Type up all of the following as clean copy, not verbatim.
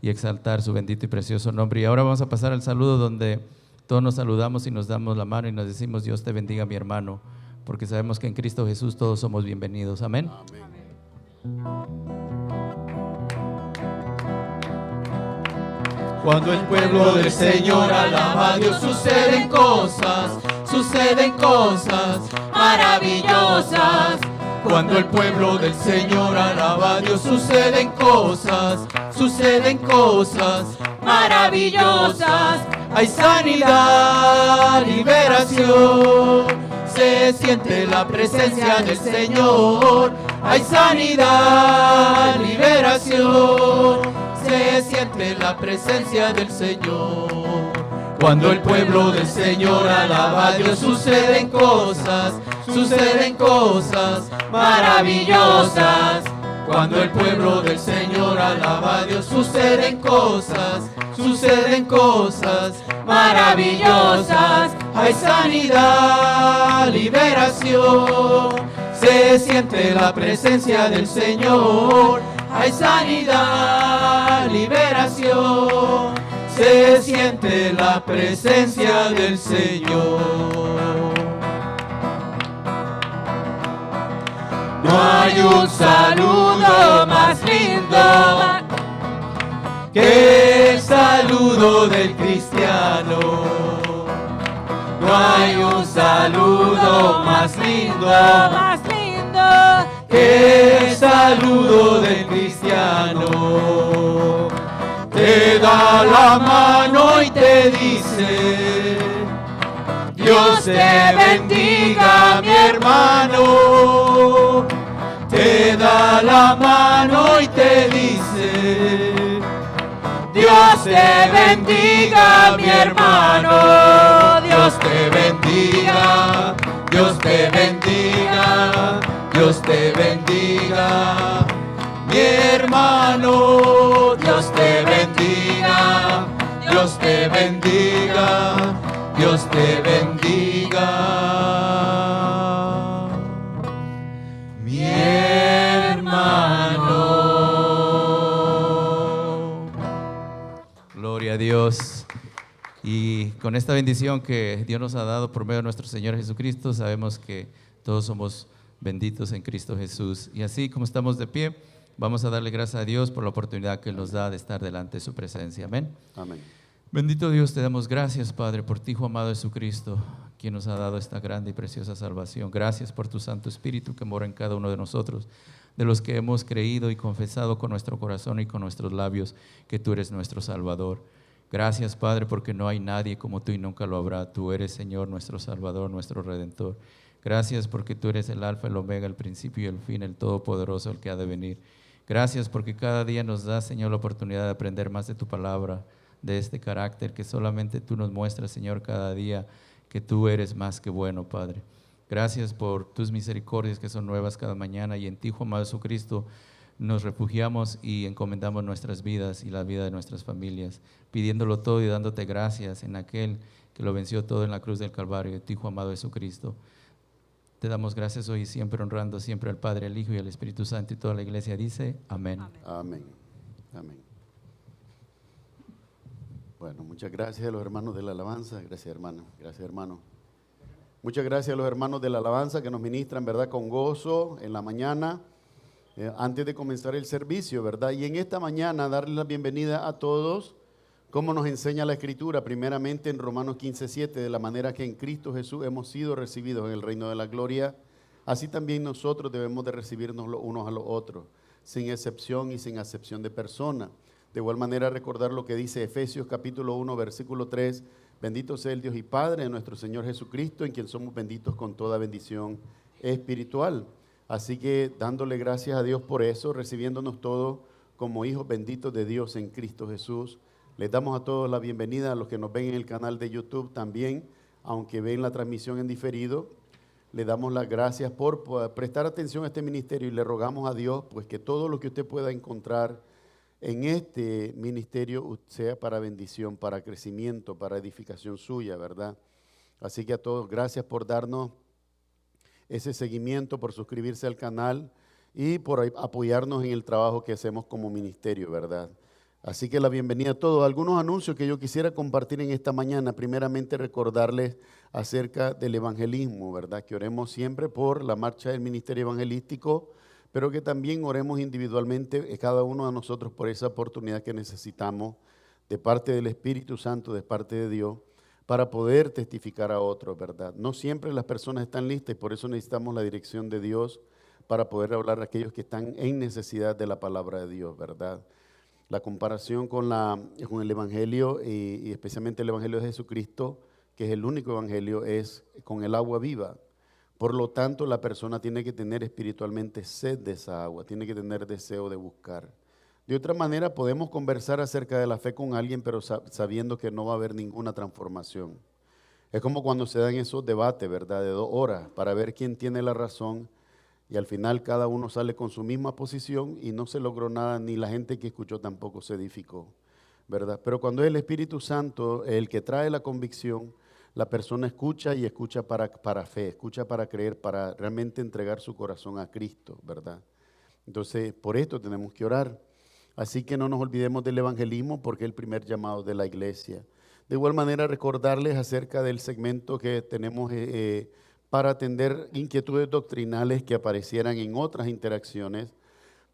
y exaltar su bendito y precioso nombre. Y ahora vamos a pasar al saludo donde todos nos saludamos y nos damos la mano y nos decimos: Dios te bendiga, mi hermano, porque sabemos que en Cristo Jesús todos somos bienvenidos. Amén. Cuando el pueblo del Señor alaba a Dios, suceden cosas maravillosas. Cuando el pueblo del Señor alaba a Dios, suceden cosas maravillosas. Hay sanidad, liberación, se siente la presencia del Señor. Hay sanidad, liberación, se siente la presencia del Señor. Cuando el pueblo del Señor alaba a Dios, suceden cosas maravillosas. Cuando el pueblo del Señor alaba a Dios, suceden cosas maravillosas. Hay sanidad, liberación, se siente la presencia del Señor. Hay sanidad, liberación, se siente la presencia del Señor. No hay un saludo más lindo que el saludo del cristiano. No hay un saludo más lindo que el saludo del cristiano. Te da la mano y te dice: Dios te bendiga, mi hermano. Te da la mano y te dice: Dios te bendiga, mi hermano. Dios te bendiga, Dios te bendiga, Dios te bendiga, mi hermano. Dios te bendiga, Dios te bendiga, Dios te bendiga, mi hermano. Gloria a Dios. Y con esta bendición que Dios nos ha dado por medio de nuestro Señor Jesucristo, sabemos que todos somos benditos en Cristo Jesús. Y así como estamos de pie, vamos a darle gracias a Dios por la oportunidad que nos da de estar delante de su presencia. Amén. Amén. Bendito Dios, te damos gracias, Padre, por ti, Hijo amado Jesucristo, quien nos ha dado esta grande y preciosa salvación. Gracias por tu Santo Espíritu que mora en cada uno de nosotros, de los que hemos creído y confesado con nuestro corazón y con nuestros labios que tú eres nuestro Salvador. Gracias, Padre, porque no hay nadie como tú y nunca lo habrá. Tú eres, Señor, nuestro Salvador, nuestro Redentor. Gracias porque tú eres el Alfa, el Omega, el principio y el fin, el Todopoderoso, el que ha de venir. Gracias porque cada día nos das, Señor, la oportunidad de aprender más de tu palabra, de este carácter que solamente tú nos muestras, Señor, cada día, que tú eres más que bueno, Padre. Gracias por tus misericordias que son nuevas cada mañana, y en ti, Hijo amado Jesucristo, nos refugiamos y encomendamos nuestras vidas y la vida de nuestras familias, pidiéndolo todo y dándote gracias en aquel que lo venció todo en la cruz del Calvario, tu Hijo amado Jesucristo. Te damos gracias hoy y siempre, honrando siempre al Padre, al Hijo y al Espíritu Santo, y toda la iglesia dice amén. Amén. Amén. Bueno, muchas gracias a los hermanos de la alabanza. Gracias, hermano. Gracias, hermano. Muchas gracias a los hermanos de la alabanza que nos ministran, ¿verdad?, con gozo en la mañana, antes de comenzar el servicio, ¿verdad? Y en esta mañana darle la bienvenida a todos, como nos enseña la Escritura, primeramente en Romanos 15:7, de la manera que en Cristo Jesús hemos sido recibidos en el reino de la gloria, así también nosotros debemos de recibirnos los unos a los otros, sin excepción y sin acepción de persona. De igual manera recordar lo que dice Efesios capítulo 1, versículo 3, bendito sea el Dios y Padre de nuestro Señor Jesucristo, en quien somos benditos con toda bendición espiritual. Así que dándole gracias a Dios por eso, recibiéndonos todos como hijos benditos de Dios en Cristo Jesús. Les damos a todos la bienvenida, a los que nos ven en el canal de YouTube también, aunque ven la transmisión en diferido. Le damos las gracias por prestar atención a este ministerio y le rogamos a Dios pues que todo lo que usted pueda encontrar en este ministerio sea para bendición, para crecimiento, para edificación suya, ¿verdad? Así que a todos, gracias por darnos ese seguimiento, por suscribirse al canal y por apoyarnos en el trabajo que hacemos como ministerio, ¿verdad? Así que la bienvenida a todos. Algunos anuncios que yo quisiera compartir en esta mañana. Primeramente recordarles acerca del evangelismo, ¿verdad? Que oremos siempre por la marcha del ministerio evangelístico, pero que también oremos individualmente cada uno de nosotros por esa oportunidad que necesitamos de parte del Espíritu Santo, de parte de Dios, para poder testificar a otros, ¿verdad? No siempre las personas están listas y por eso necesitamos la dirección de Dios para poder hablar a aquellos que están en necesidad de la palabra de Dios, ¿verdad? La comparación con el Evangelio y especialmente el Evangelio de Jesucristo, que es el único Evangelio, es con el agua viva. Por lo tanto, la persona tiene que tener espiritualmente sed de esa agua, tiene que tener deseo de buscar. De otra manera, podemos conversar acerca de la fe con alguien, pero sabiendo que no va a haber ninguna transformación. Es como cuando se dan esos debates, ¿verdad? De 2 horas para ver quién tiene la razón. Y al final cada uno sale con su misma posición y no se logró nada, ni la gente que escuchó tampoco se edificó, ¿verdad? Pero cuando es el Espíritu Santo el que trae la convicción, la persona escucha y escucha para fe, escucha para creer, para realmente entregar su corazón a Cristo, ¿verdad? Entonces, por esto tenemos que orar. Así que no nos olvidemos del evangelismo porque es el primer llamado de la iglesia. De igual manera, recordarles acerca del segmento que tenemos para atender inquietudes doctrinales que aparecieran en otras interacciones,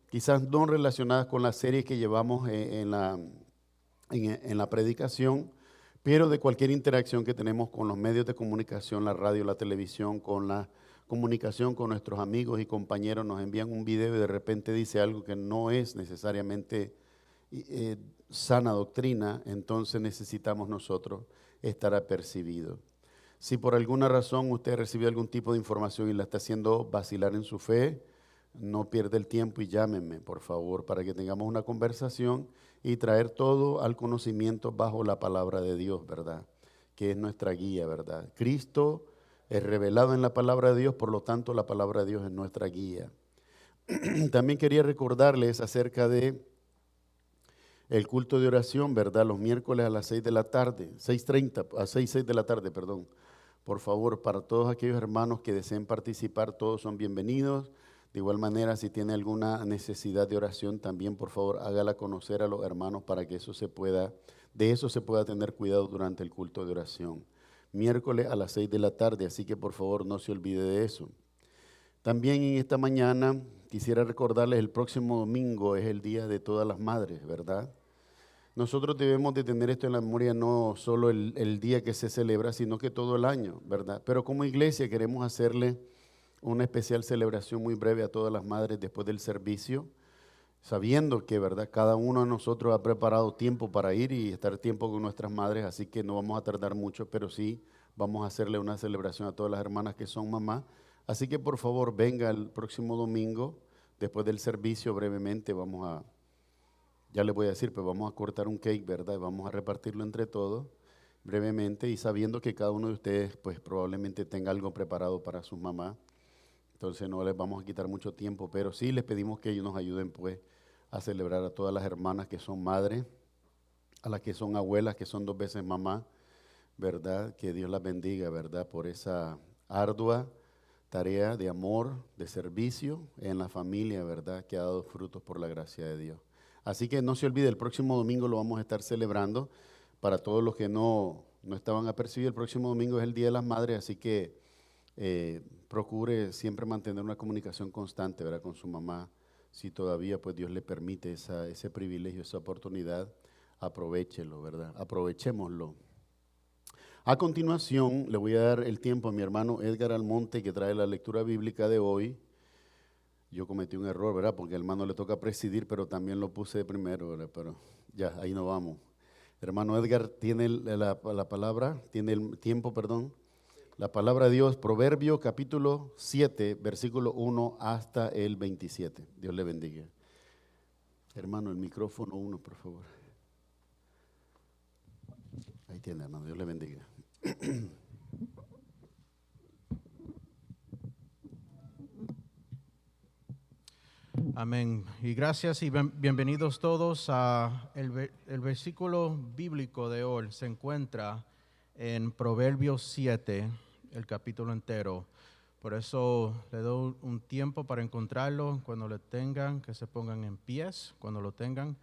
quizás no relacionadas con la serie que llevamos en la predicación, pero de cualquier interacción que tenemos con los medios de comunicación, la radio, la televisión, con la comunicación con nuestros amigos y compañeros, nos envían un video y de repente dice algo que no es necesariamente sana doctrina, entonces necesitamos nosotros estar apercibidos. Si por alguna razón usted recibió algún tipo de información y la está haciendo vacilar en su fe, no pierda el tiempo y llámenme, por favor, para que tengamos una conversación y traer todo al conocimiento bajo la palabra de Dios, ¿verdad? Que es nuestra guía, ¿verdad? Cristo es revelado en la palabra de Dios, por lo tanto la palabra de Dios es nuestra guía. También quería recordarles acerca de el culto de oración, ¿verdad? Los miércoles a las 6 de la tarde, 6:30, a 6 de la tarde, perdón. Por favor, para todos aquellos hermanos que deseen participar, todos son bienvenidos. De igual manera, si tiene alguna necesidad de oración, también por favor hágala conocer a los hermanos para que de eso se pueda tener cuidado durante el culto de oración. Miércoles a las 6 de la tarde, así que por favor no se olvide de eso. También en esta mañana quisiera recordarles, el próximo domingo es el Día de todas las madres, ¿verdad? Nosotros debemos de tener esto en la memoria no solo el día que se celebra, sino que todo el año, ¿verdad? Pero como iglesia queremos hacerle una especial celebración muy breve a todas las madres después del servicio, sabiendo que, ¿verdad? Cada uno de nosotros ha preparado tiempo para ir y estar tiempo con nuestras madres, así que no vamos a tardar mucho, pero sí vamos a hacerle una celebración a todas las hermanas que son mamás. Así que por favor venga el próximo domingo, después del servicio brevemente, ya les voy a decir, pues vamos a cortar un cake, ¿verdad? Y vamos a repartirlo entre todos brevemente y sabiendo que cada uno de ustedes pues probablemente tenga algo preparado para sus mamás. Entonces no les vamos a quitar mucho tiempo, pero sí les pedimos que ellos nos ayuden pues a celebrar a todas las hermanas que son madres, a las que son abuelas, que son 2 veces mamá, ¿verdad? Que Dios las bendiga, ¿verdad? Por esa ardua tarea de amor, de servicio en la familia, ¿verdad? Que ha dado frutos por la gracia de Dios. Así que no se olvide, el próximo domingo lo vamos a estar celebrando. Para todos los que no estaban apercibidos, el próximo domingo es el Día de las Madres, así que procure siempre mantener una comunicación constante, ¿verdad? Con su mamá. Si todavía pues Dios le permite ese privilegio, esa oportunidad, aprovéchelo, ¿verdad? Aprovechémoslo. A continuación, le voy a dar el tiempo a mi hermano Edgar Almonte, que trae la lectura bíblica de hoy. Yo cometí un error, ¿verdad? Porque al hermano le toca presidir, pero también lo puse de primero, ¿verdad? Pero ya, ahí no vamos. Hermano Edgar tiene la palabra, tiene el tiempo, perdón. La palabra de Dios, Proverbio capítulo 7, versículo 1 hasta el 27. Dios le bendiga. Hermano, el micrófono 1, por favor. Ahí tiene, hermano, Dios le bendiga. Amén. Y gracias y bienvenidos todos a el versículo bíblico de hoy. Se encuentra en Proverbios 7, el capítulo entero. Por eso le doy un tiempo para encontrarlo. Cuando lo tengan, que se pongan en pies, cuando lo tengan.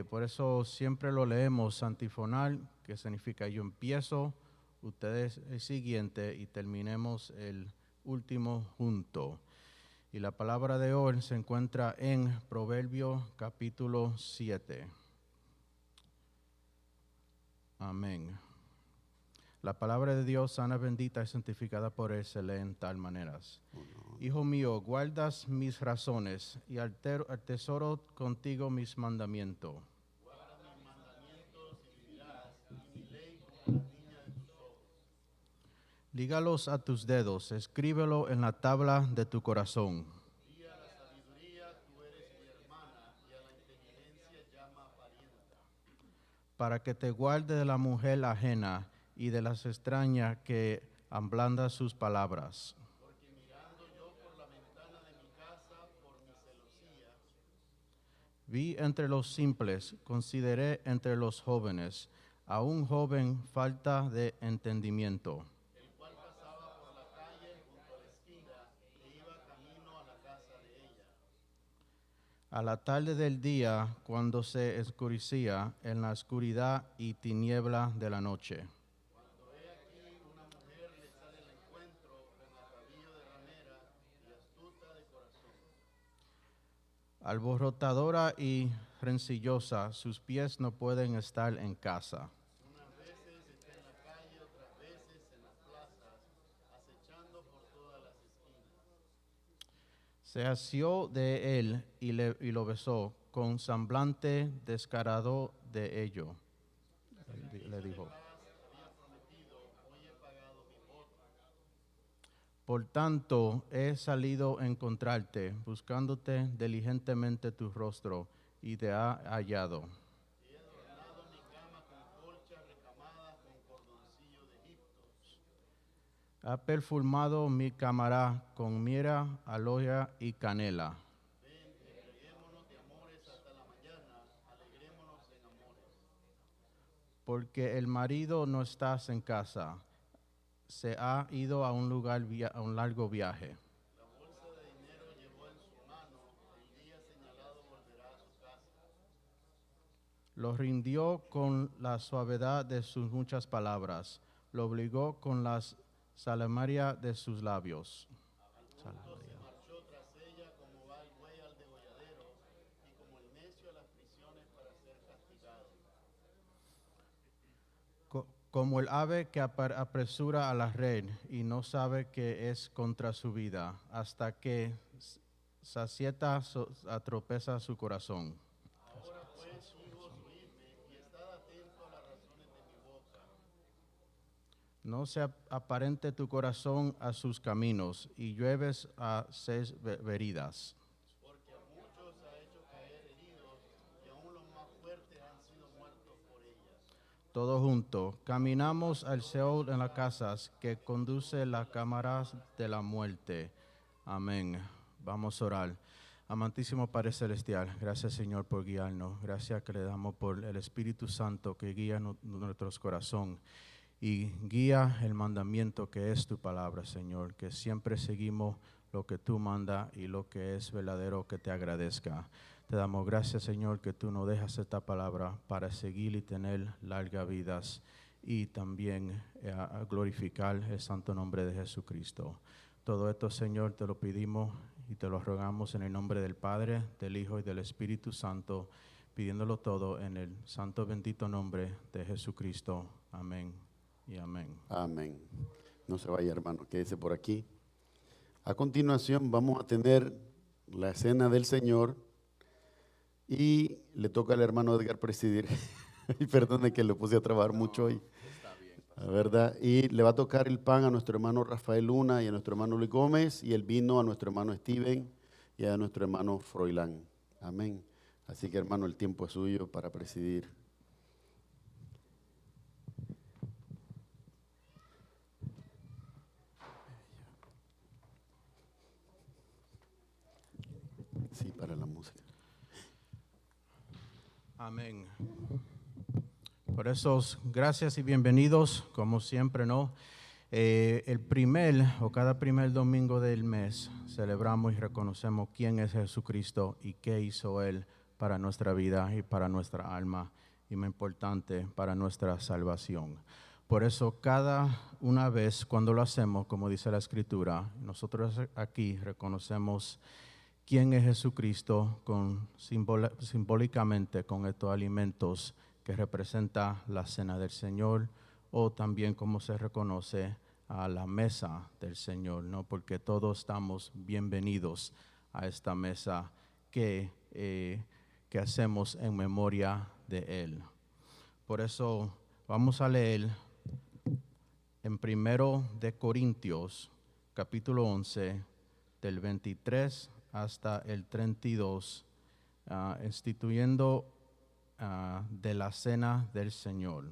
Por eso siempre lo leemos antifonal, que significa yo empiezo, ustedes el siguiente y terminemos el último junto. Y la palabra de hoy se encuentra en Proverbios capítulo 7. Amén. La palabra de Dios, sana, bendita y santificada por Él, se lee en tal maneras. Hijo mío, guardas mis razones y atesoro contigo mis mandamientos. Guarda mis mandamientos y vivirás, y mi ley como la niña de tus ojos. Lígalos a tus dedos, escríbelo en la tabla de tu corazón. Di a la sabiduría, tú eres mi hermana, y a la inteligencia llama parienta. Para que te guarde de la mujer ajena y de las extrañas que ablanda sus palabras. Porque mirando yo por la ventana de mi casa, por mi celosía, Vi entre los simples, consideré entre los jóvenes, a un joven falta de entendimiento. el cual pasaba por la calle junto a la esquina, e iba camino a la casa de ella. A la tarde del día, cuando se oscurecía en la oscuridad y tiniebla de la noche. Cuando he aquí una mujer le sale al encuentro con atavío de ramera y astuta de corazón. Alborotadora y rencillosa, sus pies no pueden estar en casa. Unas veces está en la calle, otras veces en las plazas, acechando por todas las esquinas. Se asió de él y lo besó, con semblante descarado de ello. Le dijo: por tanto, he salido a encontrarte, buscándote diligentemente tu rostro, y te ha hallado. He adornado mi cama con colchas recamadas con cordoncillo de Egipto. Ha perfumado mi cámara con mira, aloe y canela. Ven, embriaguémonos de amores hasta la mañana, alegrémonos en amores. Porque el marido no está en casa, se ha ido a un lugar a un largo viaje. La bolsa de dinero llevó en su mano, el día señalado volverá a su casa. Lo rindió con la suavidad de sus muchas palabras, lo obligó con la salamaria de sus labios. Se marchó tras ella como va el buey al degolladero y como el necio a las prisiones para ser castigado. Como el ave que apresura a la red y no sabe que es contra su vida, hasta que sacieta atropeza su corazón. Ahora pues, hijos, oídme y estad atentos a las razones de mi boca. No se aparente tu corazón a sus caminos y llueves a sus veredas. Porque a muchos ha hecho caer heridos y aún los más fuertes han sido muertos por ellas. Todo junto, caminamos al Seol en las casas que conduce las cámaras de la muerte. Amén. Vamos a orar. Amantísimo Padre Celestial, gracias Señor por guiarnos. Gracias que le damos por el Espíritu Santo que guía nuestros corazones y guía el mandamiento que es tu palabra, Señor, que siempre seguimos lo que tú mandas y lo que es verdadero que te agradezca. Te damos gracias, Señor, que tú nos dejas esta palabra para seguir y tener largas vidas y también a glorificar el santo nombre de Jesucristo. Todo esto, Señor, te lo pedimos y te lo rogamos en el nombre del Padre, del Hijo y del Espíritu Santo, pidiéndolo todo en el santo bendito nombre de Jesucristo. Amén y amén. Amén. No se vaya, hermano, quédese por aquí. A continuación vamos a tener la cena del Señor y le toca al hermano Edgar presidir. Y perdone que le puse a trabajar mucho hoy. La verdad, y le va a tocar el pan a nuestro hermano Rafael Luna y a nuestro hermano Luis Gómez y el vino a nuestro hermano Steven y a nuestro hermano Froilán. Amén. Así que, hermano, el tiempo es suyo para presidir. Sí, para la música. Amén. Por eso, gracias y bienvenidos, como siempre, ¿no? Cada primer domingo del mes, celebramos y reconocemos quién es Jesucristo y qué hizo Él para nuestra vida y para nuestra alma, y muy importante, para nuestra salvación. Por eso cada una vez cuando lo hacemos, como dice la Escritura, nosotros aquí reconocemos quién es Jesucristo simbólicamente con estos alimentos que representa la cena del Señor, o también como se reconoce a la mesa del Señor, ¿no? Porque todos estamos bienvenidos a esta mesa que hacemos en memoria de Él. Por eso vamos a leer en 1 de Corintios, capítulo 11, del 23 hasta el 32, instituyendo de la cena del Señor.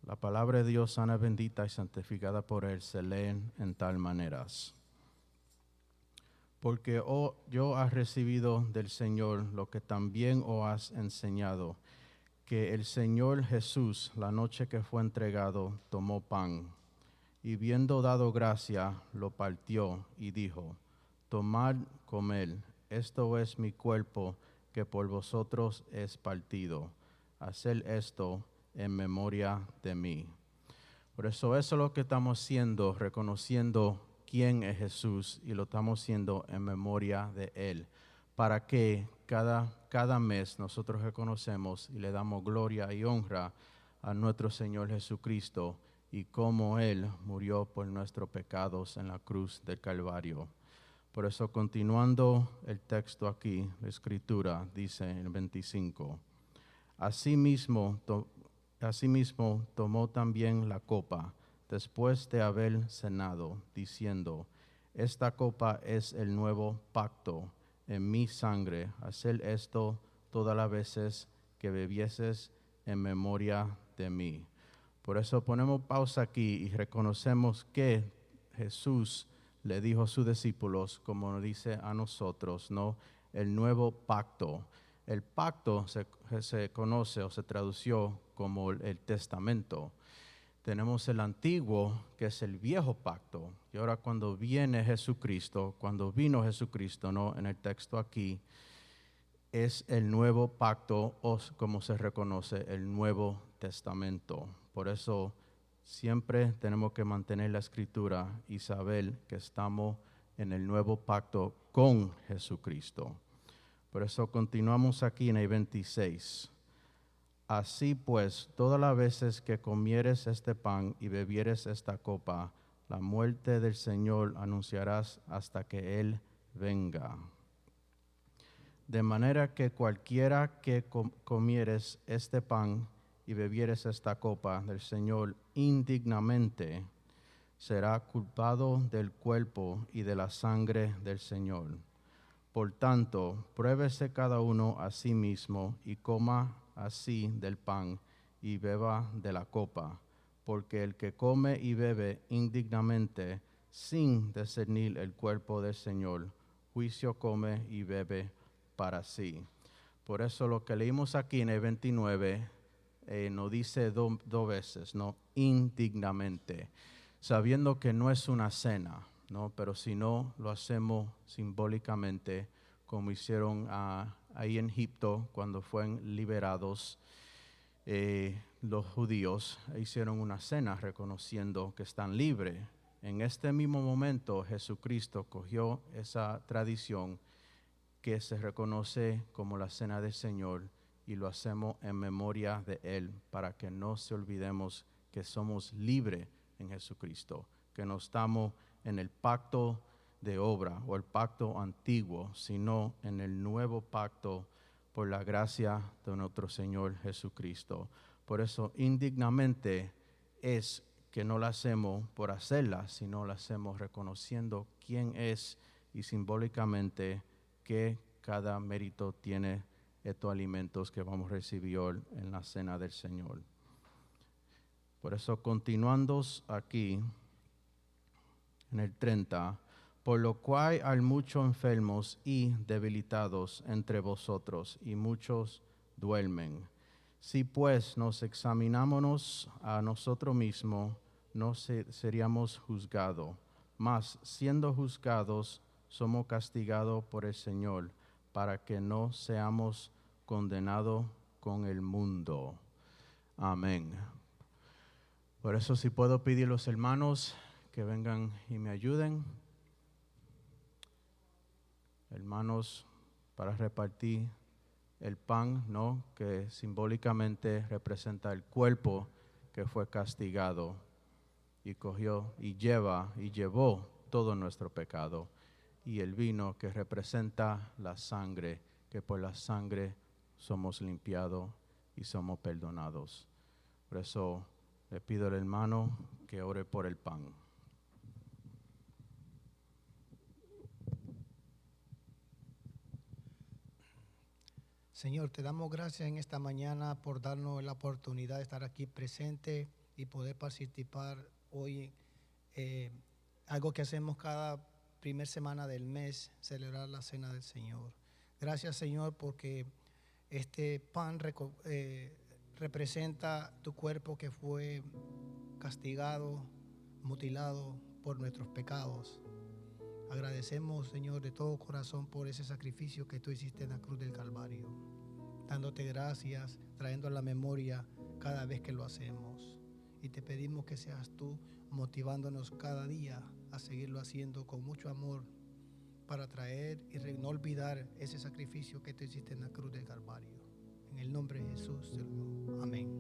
La palabra de Dios, sana, bendita y santificada por Él, se leen en tal maneras. Porque yo has recibido del Señor lo que también os has enseñado, que el Señor Jesús, la noche que fue entregado, tomó pan, y viendo dado gracia, lo partió y dijo: tomad, comed, esto es mi cuerpo, que por vosotros es partido. Haced esto en memoria de mí. Por eso es lo que estamos haciendo, reconociendo quién es Jesús, y lo estamos haciendo en memoria de Él, para que cada mes nosotros reconocemos y le damos gloria y honra a nuestro Señor Jesucristo y cómo Él murió por nuestros pecados en la cruz del Calvario. Por eso, continuando el texto aquí, la Escritura dice en el 25, Asimismo tomó también la copa, después de haber cenado, diciendo: esta copa es el nuevo pacto en mi sangre. Haced esto todas las veces que bebieses en memoria de mí. Por eso ponemos pausa aquí y reconocemos que Jesús le dijo a sus discípulos, como nos dice a nosotros, ¿no? El nuevo pacto. El pacto se conoce o se tradució como el testamento. Tenemos el antiguo, que es el viejo pacto. Y ahora cuando vino Jesucristo, ¿no? En el texto aquí, es el nuevo pacto, o como se reconoce, el Nuevo Testamento. Por eso siempre tenemos que mantener la Escritura y saber que estamos en el nuevo pacto con Jesucristo. Por eso continuamos aquí en el 26. Así pues, todas las veces que comieres este pan y bebieres esta copa, la muerte del Señor anunciarás hasta que Él venga. De manera que cualquiera que comieres este pan y bebieres esta copa del Señor indignamente, será culpado del cuerpo y de la sangre del Señor. Por tanto, pruébese cada uno a sí mismo y coma así del pan y beba de la copa, porque el que come y bebe indignamente, sin discernir el cuerpo del Señor, juicio come y bebe para sí. Por eso lo que leímos aquí en el 29 nos dice dos veces, ¿no? Indignamente, sabiendo que no es una cena, ¿no? Pero si no, lo hacemos simbólicamente, como hicieron ahí en Egipto cuando fueron liberados los judíos. Hicieron una cena reconociendo que están libres. En este mismo momento Jesucristo cogió esa tradición que se reconoce como la cena del Señor y lo hacemos en memoria de Él, para que no se olvidemos que somos libres en Jesucristo, que no estamos en el pacto de obra o el pacto antiguo, sino en el nuevo pacto por la gracia de nuestro Señor Jesucristo. Por eso indignamente es que no la hacemos por hacerla, sino la hacemos reconociendo quién es y simbólicamente que cada mérito tiene estos alimentos que vamos a recibir hoy en la cena del Señor. Por eso, continuando aquí en el 30, por lo cual hay muchos enfermos y debilitados entre vosotros, y muchos duermen. Si pues nos examinamos a nosotros mismos, no seríamos juzgados, mas siendo juzgados, somos castigados por el Señor, para que no seamos condenados con el mundo. Amén. Por eso, si puedo pedir a los hermanos que vengan y me ayuden. Hermanos, para repartir el pan, ¿no?, que simbólicamente representa el cuerpo que fue castigado y cogió y llevó todo nuestro pecado, y el vino que representa la sangre, que por la sangre somos limpiados y somos perdonados. Por eso le pido al hermano que ore por el pan. Señor, te damos gracias en esta mañana por darnos la oportunidad de estar aquí presente y poder participar hoy. Algo que hacemos cada primer semana del mes, celebrar la cena del Señor. Gracias, Señor, porque este pan representa tu cuerpo que fue castigado, mutilado por nuestros pecados. Agradecemos, Señor, de todo corazón por ese sacrificio que tú hiciste en la cruz del Calvario, dándote gracias, trayendo a la memoria cada vez que lo hacemos. Y te pedimos que seas tú motivándonos cada día a seguirlo haciendo con mucho amor para traer y no olvidar ese sacrificio que tú hiciste en la cruz del Calvario. En el nombre de Jesús, amén.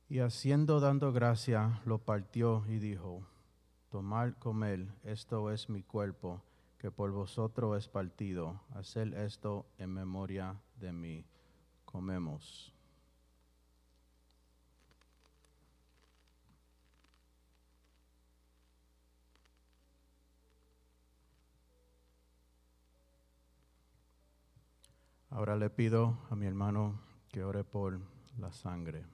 Y haciendo, dando gracia, lo partió y dijo: tomad, comed, esto es mi cuerpo, que por vosotros es partido. Haced esto en memoria de mí. Comemos. Ahora le pido a mi hermano que ore por la sangre.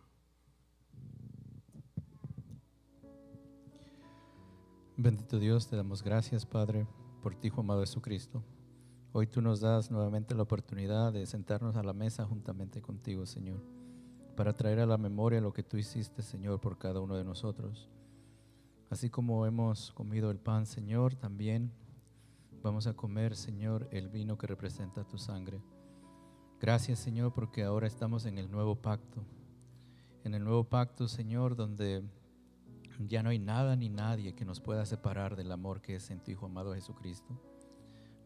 Bendito Dios, te damos gracias, Padre, por ti, Hijo amado Jesucristo. Hoy tú nos das nuevamente la oportunidad de sentarnos a la mesa juntamente contigo, Señor, para traer a la memoria lo que tú hiciste, Señor, por cada uno de nosotros. Así como hemos comido el pan, Señor, también vamos a comer, Señor, el vino que representa tu sangre. Gracias, Señor, porque ahora estamos en el nuevo pacto. En el nuevo pacto, Señor, donde ya no hay nada ni nadie que nos pueda separar del amor que es en tu Hijo amado Jesucristo.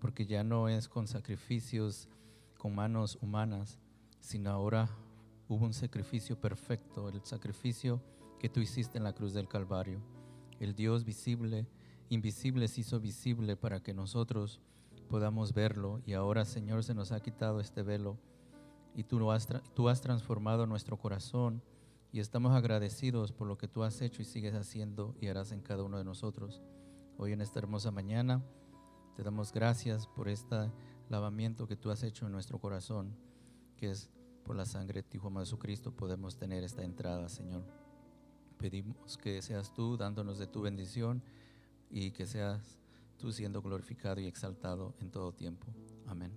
Porque ya no es con sacrificios con manos humanas, sino ahora hubo un sacrificio perfecto, el sacrificio que tú hiciste en la cruz del Calvario. El Dios visible, invisible se hizo visible para que nosotros podamos verlo. Y ahora, Señor, se nos ha quitado este velo y tú has transformado nuestro corazón. Y estamos agradecidos por lo que tú has hecho y sigues haciendo y harás en cada uno de nosotros. Hoy en esta hermosa mañana Te damos gracias por este lavamiento que tú has hecho en nuestro corazón, que es por la sangre de tu Hijo amado Jesucristo podemos tener esta entrada, Señor. Pedimos que seas tú dándonos de tu bendición y que seas tú siendo glorificado y exaltado en todo tiempo. Amén.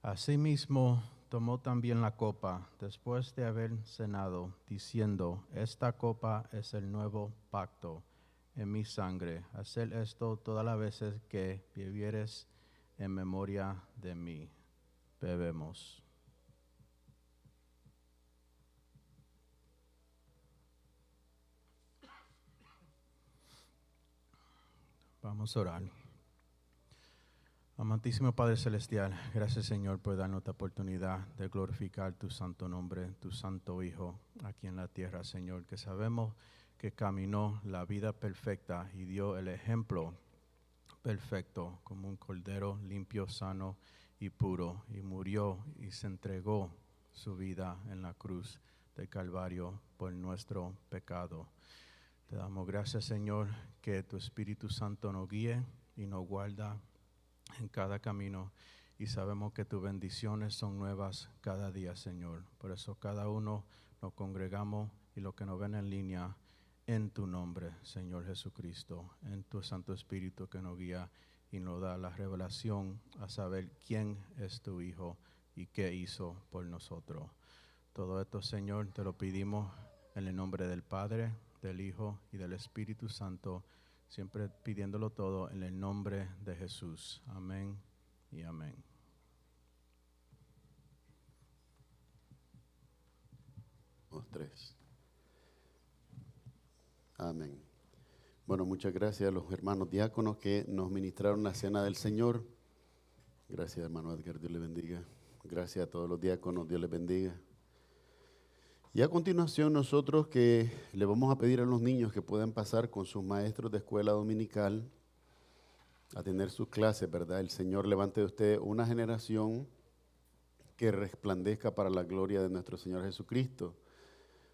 Asimismo, tomó también la copa después de haber cenado, diciendo: esta copa es el nuevo pacto en mi sangre. Haced esto todas las veces que bebieres en memoria de mí. Bebemos. Vamos a orar. Amantísimo Padre Celestial, gracias Señor por darnos esta oportunidad de glorificar tu santo nombre, tu santo Hijo aquí en la tierra, Señor, que sabemos que caminó la vida perfecta y dio el ejemplo perfecto como un cordero limpio, sano y puro, y murió y se entregó su vida en la cruz del Calvario por nuestro pecado. Te damos gracias, Señor, que tu Espíritu Santo nos guíe y nos guarda en cada camino, y sabemos que tus bendiciones son nuevas cada día, Señor. Por eso cada uno nos congregamos y los que nos ven en línea, en tu nombre, Señor Jesucristo, en tu Santo Espíritu que nos guía y nos da la revelación a saber quién es tu Hijo y qué hizo por nosotros. Todo esto, Señor, te lo pedimos en el nombre del Padre, del Hijo y del Espíritu Santo, siempre pidiéndolo todo en el nombre de Jesús. Amén y amén. Dos, tres. Amén. Bueno, muchas gracias a los hermanos diáconos que nos ministraron la cena del Señor. Gracias, hermano Edgar, Dios le bendiga. Gracias a todos los diáconos, Dios les bendiga. Y a continuación nosotros que le vamos a pedir a los niños que puedan pasar con sus maestros de escuela dominical a tener sus clases, ¿verdad? El Señor levante de usted una generación que resplandezca para la gloria de nuestro Señor Jesucristo.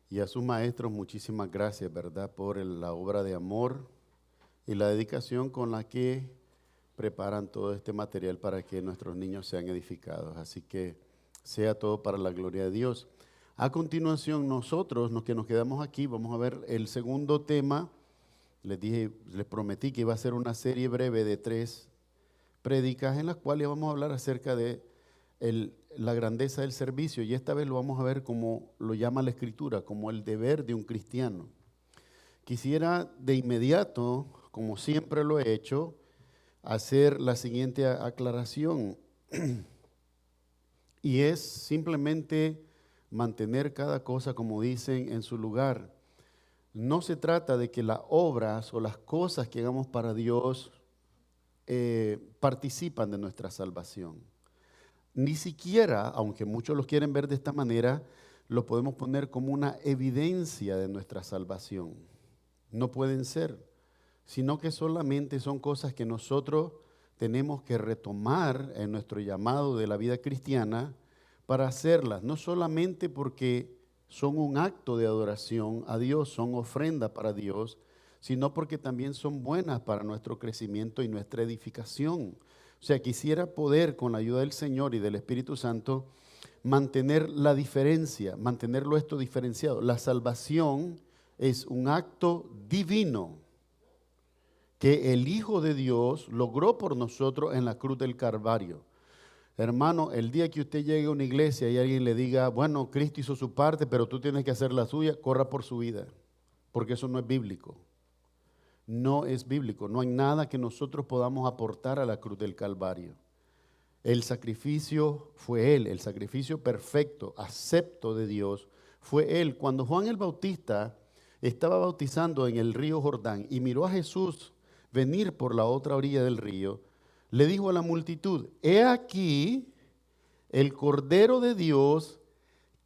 Y a sus maestros muchísimas gracias, ¿verdad? Por la obra de amor y la dedicación con la que preparan todo este material para que nuestros niños sean edificados. Así que sea todo para la gloria de Dios. A continuación nosotros, los que nos quedamos aquí, vamos a ver el segundo tema les prometí que iba a ser una serie breve de 3 prédicas en las cuales vamos a hablar acerca de la grandeza del servicio, y esta vez lo vamos a ver como lo llama la Escritura, como el deber de un cristiano. Quisiera de inmediato, como siempre lo he hecho, hacer la siguiente aclaración, y es simplemente mantener cada cosa, como dicen, en su lugar. No se trata de que las obras o las cosas que hagamos para Dios participan de nuestra salvación. Ni siquiera, aunque muchos lo quieren ver de esta manera, lo podemos poner como una evidencia de nuestra salvación. No pueden ser, sino que solamente son cosas que nosotros tenemos que retomar en nuestro llamado de la vida cristiana para hacerlas, no solamente porque son un acto de adoración a Dios, son ofrenda para Dios, sino porque también son buenas para nuestro crecimiento y nuestra edificación. O sea, quisiera poder, con la ayuda del Señor y del Espíritu Santo, mantener la diferencia, mantenerlo esto diferenciado. La salvación es un acto divino que el Hijo de Dios logró por nosotros en la cruz del Calvario. Hermano, el día que usted llegue a una iglesia y alguien le diga, bueno, Cristo hizo su parte, pero tú tienes que hacer la suya, corra por su vida, porque eso no es bíblico. No es bíblico, no hay nada que nosotros podamos aportar a la cruz del Calvario. El sacrificio fue Él, el sacrificio perfecto, acepto de Dios, fue Él. Cuando Juan el Bautista estaba bautizando en el río Jordán y miró a Jesús venir por la otra orilla del río, le dijo a la multitud, he aquí el Cordero de Dios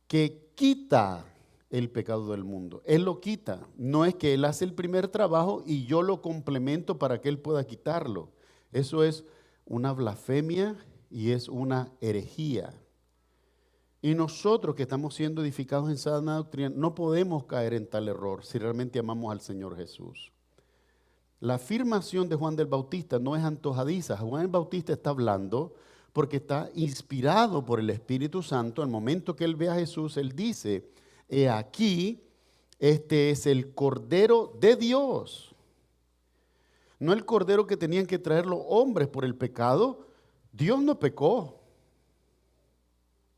que quita el pecado del mundo. Él lo quita, no es que Él hace el primer trabajo y yo lo complemento para que Él pueda quitarlo. Eso es una blasfemia y es una herejía. Y nosotros que estamos siendo edificados en sana doctrina no podemos caer en tal error si realmente amamos al Señor Jesús. La afirmación de Juan el Bautista no es antojadiza. Juan el Bautista está hablando porque está inspirado por el Espíritu Santo. Al momento que él ve a Jesús, él dice, he aquí, este es el Cordero de Dios. No el Cordero que tenían que traer los hombres por el pecado. Dios no pecó.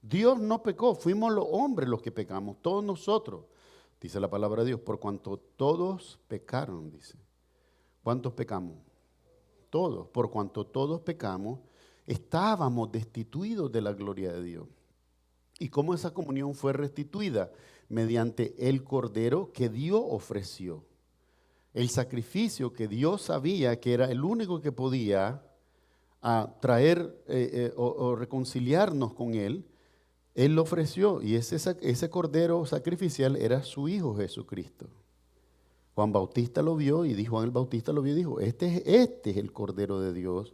Dios no pecó. Fuimos los hombres los que pecamos, todos nosotros. Dice la palabra de Dios, por cuanto todos pecaron, dice. ¿Cuántos pecamos? Todos. Por cuanto todos pecamos, estábamos destituidos de la gloria de Dios. ¿Y cómo esa comunión fue restituida? Mediante el Cordero que Dios ofreció. El sacrificio que Dios sabía que era el único que podía traer o reconciliarnos con Él, Él lo ofreció. Y ese Cordero sacrificial era su Hijo Jesucristo. Juan Bautista lo vio y dijo, Juan el Bautista lo vio y dijo, este es el Cordero de Dios.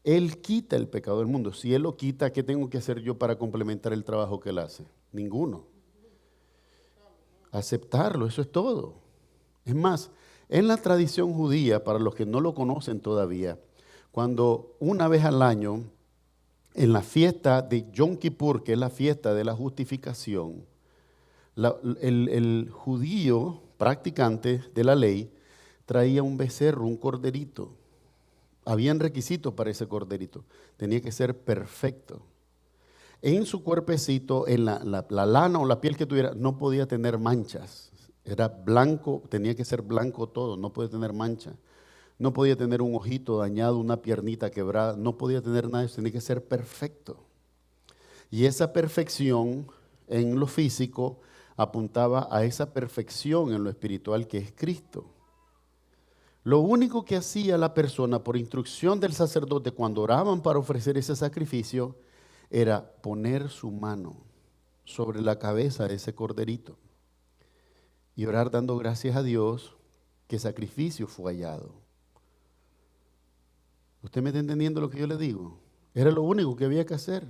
Él quita el pecado del mundo. Si Él lo quita, ¿qué tengo que hacer yo para complementar el trabajo que Él hace? Ninguno. Aceptarlo, eso es todo. Es más, en la tradición judía, para los que no lo conocen todavía, cuando una vez al año, en la fiesta de Yom Kippur, que es la fiesta de la justificación, el judío practicante de la ley traía un becerro, un corderito. Habían requisitos para ese corderito. Tenía que ser perfecto. En su cuerpecito, en la lana o la piel que tuviera, no podía tener manchas. Era blanco, tenía que ser blanco todo, no podía tener mancha. No podía tener un ojito dañado, una piernita quebrada, no podía tener nada de eso, tenía que ser perfecto. Y esa perfección en lo físico apuntaba a esa perfección en lo espiritual que es Cristo. Lo único que hacía la persona por instrucción del sacerdote cuando oraban para ofrecer ese sacrificio era poner su mano sobre la cabeza de ese corderito y orar dando gracias a Dios que sacrificio fue hallado. ¿Usted me está entendiendo lo que yo le digo? Era lo único que había que hacer.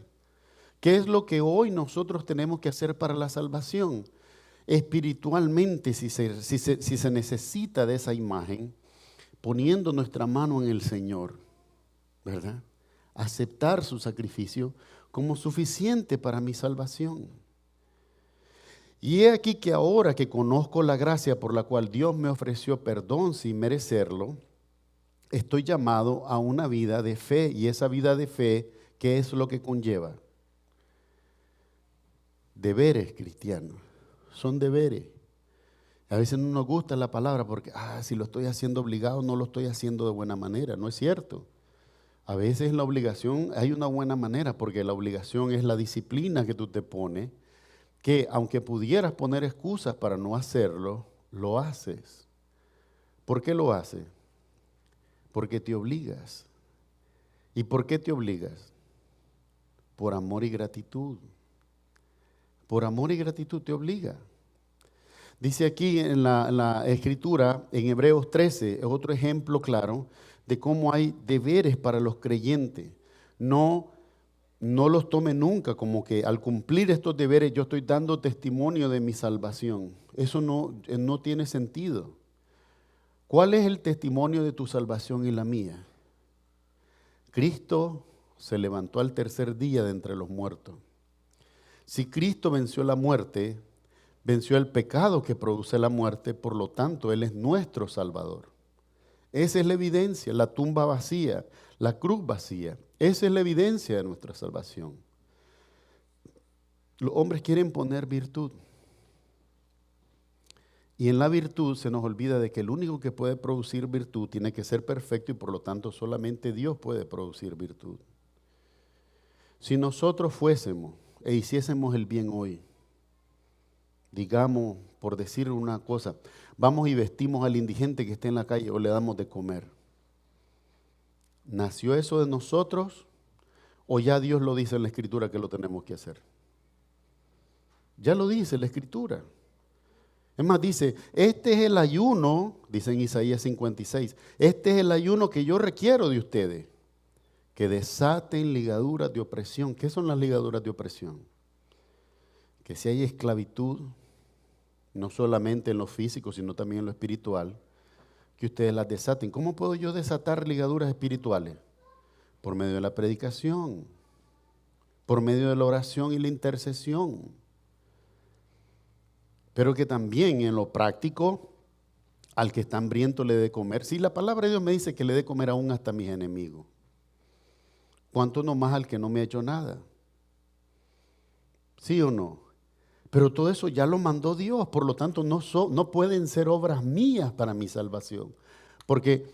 ¿Qué es lo que hoy nosotros tenemos que hacer para la salvación? Espiritualmente, si se necesita de esa imagen, poniendo nuestra mano en el Señor, ¿verdad? Aceptar su sacrificio como suficiente para mi salvación. Y he aquí que ahora que conozco la gracia por la cual Dios me ofreció perdón sin merecerlo, estoy llamado a una vida de fe. Y esa vida de fe, ¿qué es lo que conlleva? Deberes cristianos. Son deberes. A veces no nos gusta la palabra porque, si lo estoy haciendo obligado, no lo estoy haciendo de buena manera. No es cierto. A veces la obligación hay una buena manera, porque la obligación es la disciplina que tú te pones, que aunque pudieras poner excusas para no hacerlo, lo haces. ¿Por qué lo haces? Porque te obligas. ¿Y por qué te obligas? Por amor y gratitud. Por amor y gratitud te obliga. Dice aquí en la Escritura, en Hebreos 13, es otro ejemplo claro de cómo hay deberes para los creyentes. No los tome nunca como que al cumplir estos deberes yo estoy dando testimonio de mi salvación. Eso no tiene sentido. ¿Cuál es el testimonio de tu salvación y la mía? Cristo se levantó al tercer día de entre los muertos. Si Cristo venció la muerte, venció el pecado que produce la muerte, por lo tanto, Él es nuestro Salvador. Esa es la evidencia, la tumba vacía, la cruz vacía. Esa es la evidencia de nuestra salvación. Los hombres quieren poner virtud. Y en la virtud se nos olvida de que el único que puede producir virtud tiene que ser perfecto y por lo tanto solamente Dios puede producir virtud. Si nosotros fuésemos e hiciésemos el bien hoy, digamos, por decir una cosa, vamos y vestimos al indigente que esté en la calle o le damos de comer. ¿Nació eso de nosotros o ya Dios lo dice en la Escritura que lo tenemos que hacer? Ya lo dice la Escritura. Es más, dice, este es el ayuno, dice en Isaías 56, este es el ayuno que yo requiero de ustedes, que desaten ligaduras de opresión. ¿Qué son las ligaduras de opresión? Que si hay esclavitud, no solamente en lo físico, sino también en lo espiritual, que ustedes las desaten. ¿Cómo puedo yo desatar ligaduras espirituales? Por medio de la predicación, por medio de la oración y la intercesión. Pero que también en lo práctico, al que está hambriento le dé comer. Si la palabra de Dios me dice que le dé comer aún hasta a mis enemigos, ¿cuánto no más al que no me ha hecho nada? ¿Sí o no? Pero todo eso ya lo mandó Dios, por lo tanto no pueden ser obras mías para mi salvación. Porque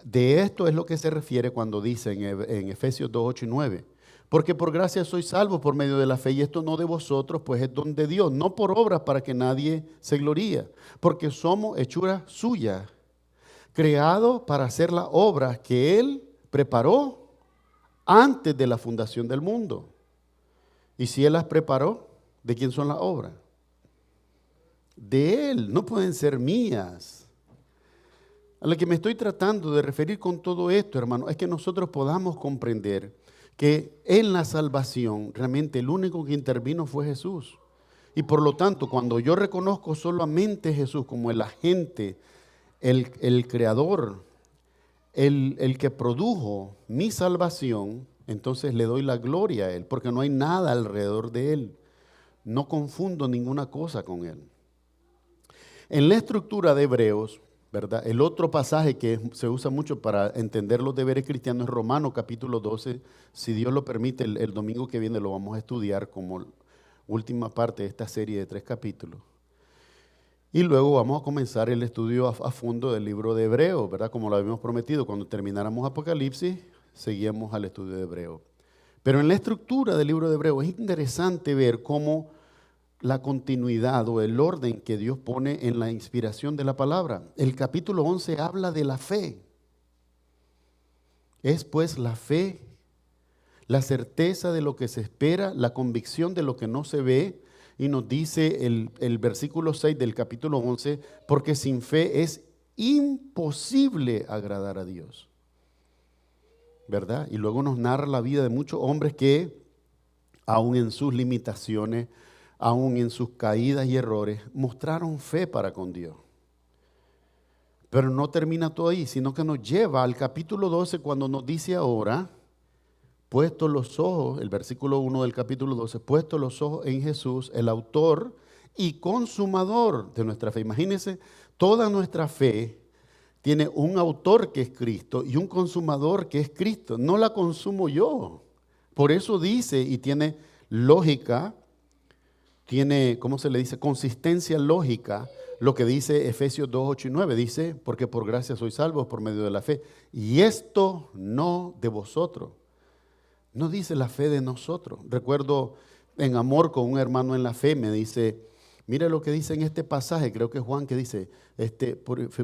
de esto es lo que se refiere cuando dice en Efesios 2, 8 y 9. Porque por gracia sois salvos por medio de la fe, y esto no de vosotros, pues es don de Dios, no por obras para que nadie se gloríe, porque somos hechura suya, creados para hacer las obras que Él preparó antes de la fundación del mundo. Y si Él las preparó, ¿de quién son las obras? De Él, no pueden ser mías. A lo que me estoy tratando de referir con todo esto, hermano, es que nosotros podamos comprender que en la salvación realmente el único que intervino fue Jesús. Y por lo tanto, cuando yo reconozco solamente a Jesús como el agente, el creador, el que produjo mi salvación, entonces le doy la gloria a Él, porque no hay nada alrededor de Él. No confundo ninguna cosa con Él. En la estructura de Hebreos, ¿verdad? El otro pasaje que se usa mucho para entender los deberes cristianos es Romanos capítulo 12. Si Dios lo permite, el domingo que viene lo vamos a estudiar como última parte de esta serie de 3 capítulos. Y luego vamos a comenzar el estudio a fondo del libro de Hebreos, ¿verdad? Como lo habíamos prometido, cuando termináramos Apocalipsis, seguíamos al estudio de Hebreos. Pero en la estructura del libro de Hebreos es interesante ver cómo la continuidad o el orden que Dios pone en la inspiración de la palabra. El capítulo 11 habla de la fe. Es pues la fe, la certeza de lo que se espera, la convicción de lo que no se ve. Y nos dice el versículo 6 del capítulo 11, porque sin fe es imposible agradar a Dios. ¿Verdad? Y luego nos narra la vida de muchos hombres que, aun en sus limitaciones, aun en sus caídas y errores, mostraron fe para con Dios. Pero no termina todo ahí, sino que nos lleva al capítulo 12 cuando nos dice ahora, puestos los ojos, el versículo 1 del capítulo 12, puestos los ojos en Jesús, el autor y consumador de nuestra fe. Imagínense, toda nuestra fe tiene un autor que es Cristo y un consumador que es Cristo. No la consumo yo. Por eso dice, y tiene lógica, tiene, ¿cómo se le dice? Consistencia lógica, lo que dice Efesios 2, 8 y 9. Dice, porque por gracia sois salvos por medio de la fe. Y esto no de vosotros. No dice la fe de nosotros. Recuerdo en amor con un hermano en la fe, me dice, mira lo que dice en este pasaje, creo que es Juan, que dice,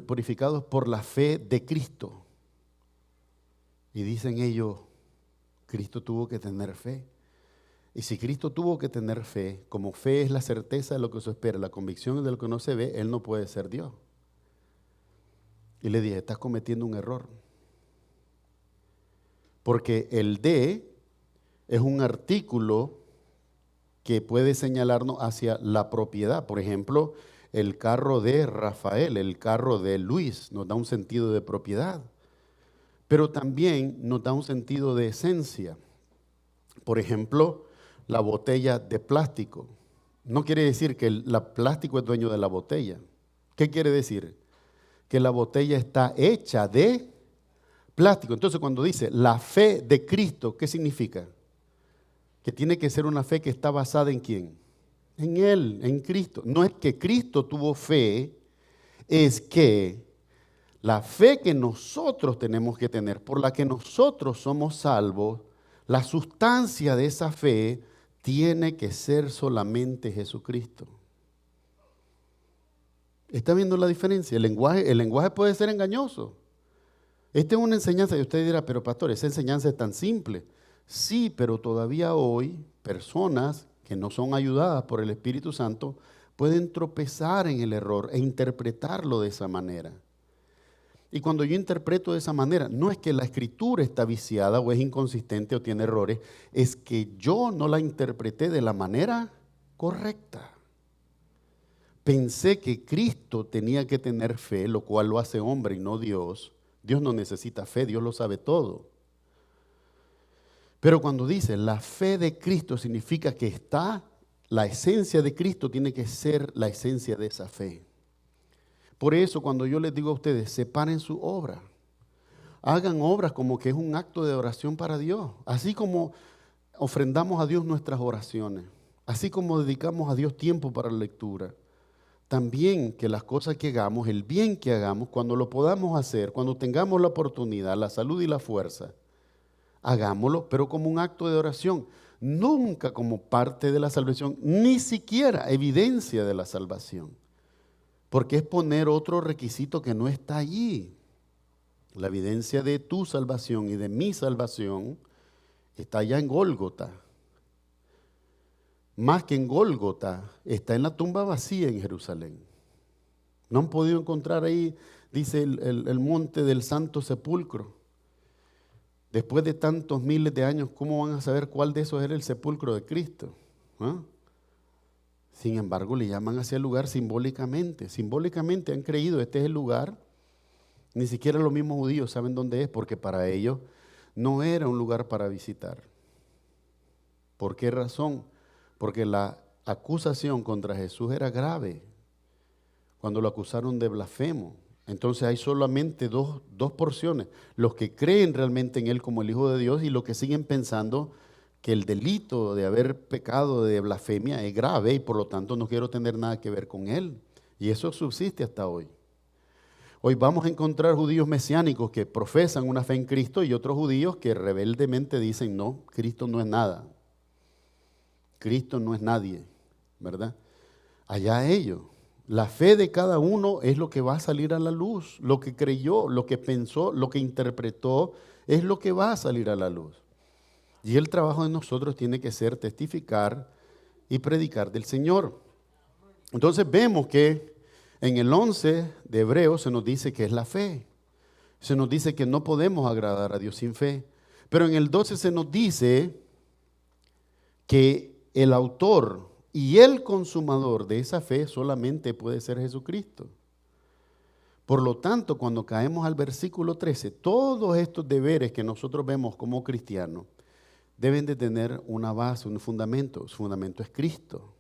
purificados por la fe de Cristo. Y dicen ellos, Cristo tuvo que tener fe. Y si Cristo tuvo que tener fe, como fe es la certeza de lo que se espera, la convicción de lo que no se ve, Él no puede ser Dios. Y le dije, estás cometiendo un error. Porque el de es un artículo que puede señalarnos hacia la propiedad. Por ejemplo, el carro de Rafael, el carro de Luis, nos da un sentido de propiedad. Pero también nos da un sentido de esencia. Por ejemplo, la botella de plástico. No quiere decir que el plástico es dueño de la botella. ¿Qué quiere decir? Que la botella está hecha de plástico. Entonces, cuando dice la fe de Cristo, ¿qué significa? Que tiene que ser una fe que está basada ¿en quién? En Él, en Cristo. No es que Cristo tuvo fe, es que la fe que nosotros tenemos que tener, por la que nosotros somos salvos, la sustancia de esa fe tiene que ser solamente Jesucristo. ¿Está viendo la diferencia? El lenguaje puede ser engañoso. Esta es una enseñanza y usted dirá, pero pastor, esa enseñanza es tan simple. Sí, pero todavía hoy personas que no son ayudadas por el Espíritu Santo pueden tropezar en el error e interpretarlo de esa manera. Y cuando yo interpreto de esa manera, no es que la escritura está viciada o es inconsistente o tiene errores, es que yo no la interpreté de la manera correcta. Pensé que Cristo tenía que tener fe, lo cual lo hace hombre y no Dios. Dios no necesita fe, Dios lo sabe todo. Pero cuando dice la fe de Cristo significa que está, la esencia de Cristo tiene que ser la esencia de esa fe. Por eso cuando yo les digo a ustedes, separen su obra, hagan obras como que es un acto de oración para Dios, así como ofrendamos a Dios nuestras oraciones, así como dedicamos a Dios tiempo para la lectura, también que las cosas que hagamos, el bien que hagamos, cuando lo podamos hacer, cuando tengamos la oportunidad, la salud y la fuerza, hagámoslo, pero como un acto de oración, nunca como parte de la salvación, ni siquiera evidencia de la salvación. Porque es poner otro requisito que no está allí. La evidencia de tu salvación y de mi salvación está allá en Gólgota. Más que en Gólgota, está en la tumba vacía en Jerusalén. No han podido encontrar ahí, dice el monte del Santo Sepulcro. Después de tantos miles de años, ¿cómo van a saber cuál de esos era el sepulcro de Cristo? ¿Ah? Sin embargo, le llaman hacia el lugar simbólicamente. Simbólicamente han creído, este es el lugar. Ni siquiera los mismos judíos saben dónde es, porque para ellos no era un lugar para visitar. ¿Por qué razón? Porque la acusación contra Jesús era grave. Cuando lo acusaron de blasfemo. Entonces hay solamente dos porciones. Los que creen realmente en Él como el Hijo de Dios y los que siguen pensando que el delito de haber pecado de blasfemia es grave y por lo tanto no quiero tener nada que ver con Él. Y eso subsiste hasta hoy. Hoy vamos a encontrar judíos mesiánicos que profesan una fe en Cristo y otros judíos que rebeldemente dicen, no, Cristo no es nada. Cristo no es nadie, ¿verdad? Allá ellos. La fe de cada uno es lo que va a salir a la luz. Lo que creyó, lo que pensó, lo que interpretó es lo que va a salir a la luz. Y el trabajo de nosotros tiene que ser testificar y predicar del Señor. Entonces vemos que en el 11 de Hebreos se nos dice que es la fe. Se nos dice que no podemos agradar a Dios sin fe. Pero en el 12 se nos dice que el autor y el consumador de esa fe solamente puede ser Jesucristo. Por lo tanto, cuando caemos al versículo 13, todos estos deberes que nosotros vemos como cristianos deben de tener una base, un fundamento. Su fundamento es Cristo.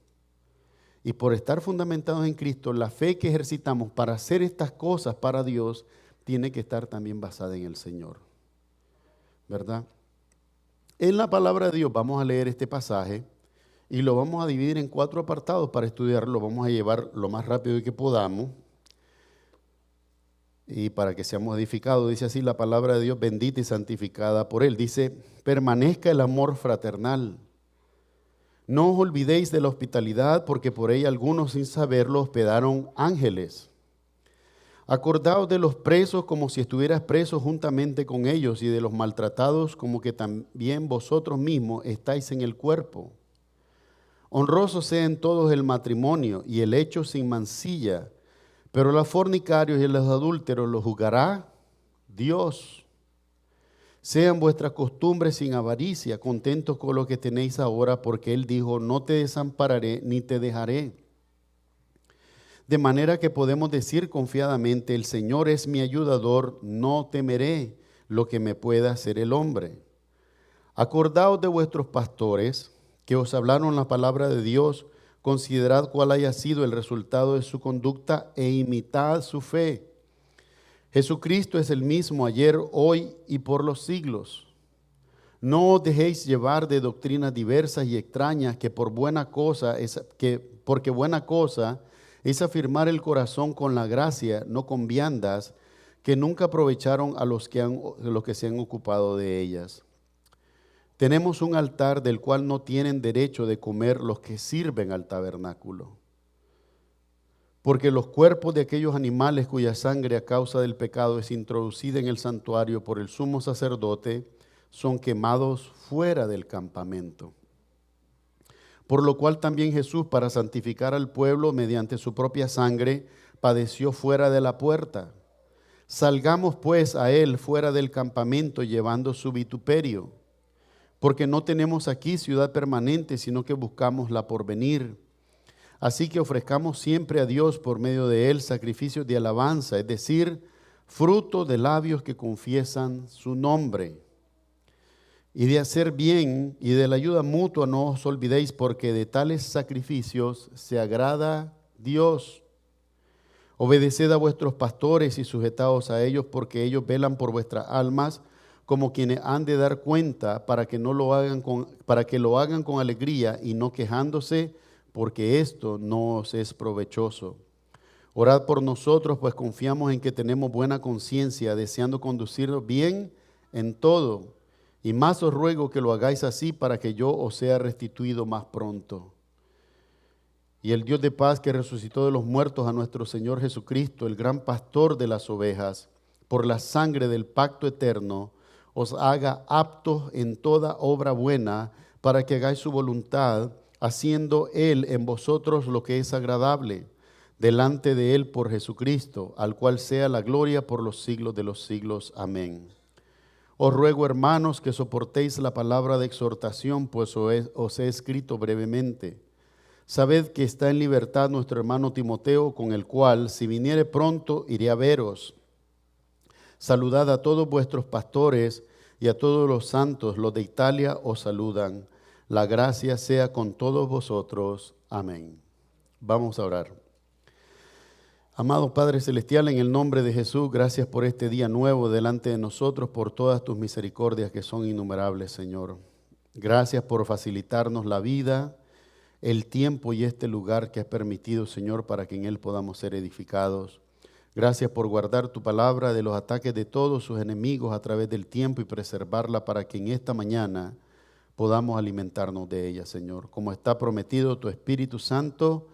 Y por estar fundamentados en Cristo, la fe que ejercitamos para hacer estas cosas para Dios tiene que estar también basada en el Señor, ¿verdad? En la palabra de Dios vamos a leer este pasaje y lo vamos a dividir en 4 apartados para estudiarlo. Vamos a llevar lo más rápido que podamos y para que seamos edificados. Dice así la palabra de Dios, bendita y santificada por Él. Dice, permanezca el amor fraternal. No os olvidéis de la hospitalidad, porque por ella algunos sin saberlo hospedaron ángeles. Acordaos de los presos como si estuvieras presos juntamente con ellos, y de los maltratados como que también vosotros mismos estáis en el cuerpo. Honroso sea en todos el matrimonio y el hecho sin mancilla, pero los fornicarios y los adúlteros los juzgará Dios. Sean vuestras costumbres sin avaricia, contentos con lo que tenéis ahora, porque Él dijo, no te desampararé ni te dejaré. De manera que podemos decir confiadamente, el Señor es mi ayudador, no temeré lo que me pueda hacer el hombre. Acordaos de vuestros pastores, que os hablaron la palabra de Dios, considerad cuál haya sido el resultado de su conducta e imitad su fe. Jesucristo es el mismo ayer, hoy y por los siglos. No os dejéis llevar de doctrinas diversas y extrañas, porque buena cosa es afirmar el corazón con la gracia, no con viandas, que nunca aprovecharon a los que se han ocupado de ellas. Tenemos un altar del cual no tienen derecho de comer los que sirven al tabernáculo. Porque los cuerpos de aquellos animales cuya sangre a causa del pecado es introducida en el santuario por el sumo sacerdote, son quemados fuera del campamento. Por lo cual también Jesús, para santificar al pueblo mediante su propia sangre, padeció fuera de la puerta. Salgamos pues a él fuera del campamento llevando su vituperio, porque no tenemos aquí ciudad permanente, sino que buscamos la porvenir. Así que ofrezcamos siempre a Dios por medio de Él sacrificios de alabanza, es decir, fruto de labios que confiesan su nombre. Y de hacer bien y de la ayuda mutua no os olvidéis, porque de tales sacrificios se agrada Dios. Obedeced a vuestros pastores y sujetaos a ellos, porque ellos velan por vuestras almas, como quienes han de dar cuenta, para que lo hagan con alegría y no quejándose, porque esto no os es provechoso. Orad por nosotros, pues confiamos en que tenemos buena conciencia, deseando conducirnos bien en todo. Y más os ruego que lo hagáis así, para que yo os sea restituido más pronto. Y el Dios de paz, que resucitó de los muertos a nuestro Señor Jesucristo, el gran pastor de las ovejas, por la sangre del pacto eterno, os haga aptos en toda obra buena, para que hagáis su voluntad, haciendo Él en vosotros lo que es agradable, delante de Él por Jesucristo, al cual sea la gloria por los siglos de los siglos. Amén. Os ruego, hermanos, que soportéis la palabra de exhortación, pues os he escrito brevemente. Sabed que está en libertad nuestro hermano Timoteo, con el cual, si viniere pronto, iré a veros. Saludad a todos vuestros pastores y a todos los santos. Los de Italia os saludan. La gracia sea con todos vosotros. Amén. Vamos a orar. Amado Padre Celestial, en el nombre de Jesús, gracias por este día nuevo delante de nosotros, por todas tus misericordias que son innumerables, Señor. Gracias por facilitarnos la vida, el tiempo y este lugar que has permitido, Señor, para que en él podamos ser edificados. Gracias por guardar tu palabra de los ataques de todos sus enemigos a través del tiempo y preservarla para que en esta mañana podamos alimentarnos de ella, Señor. Como está prometido, tu Espíritu Santo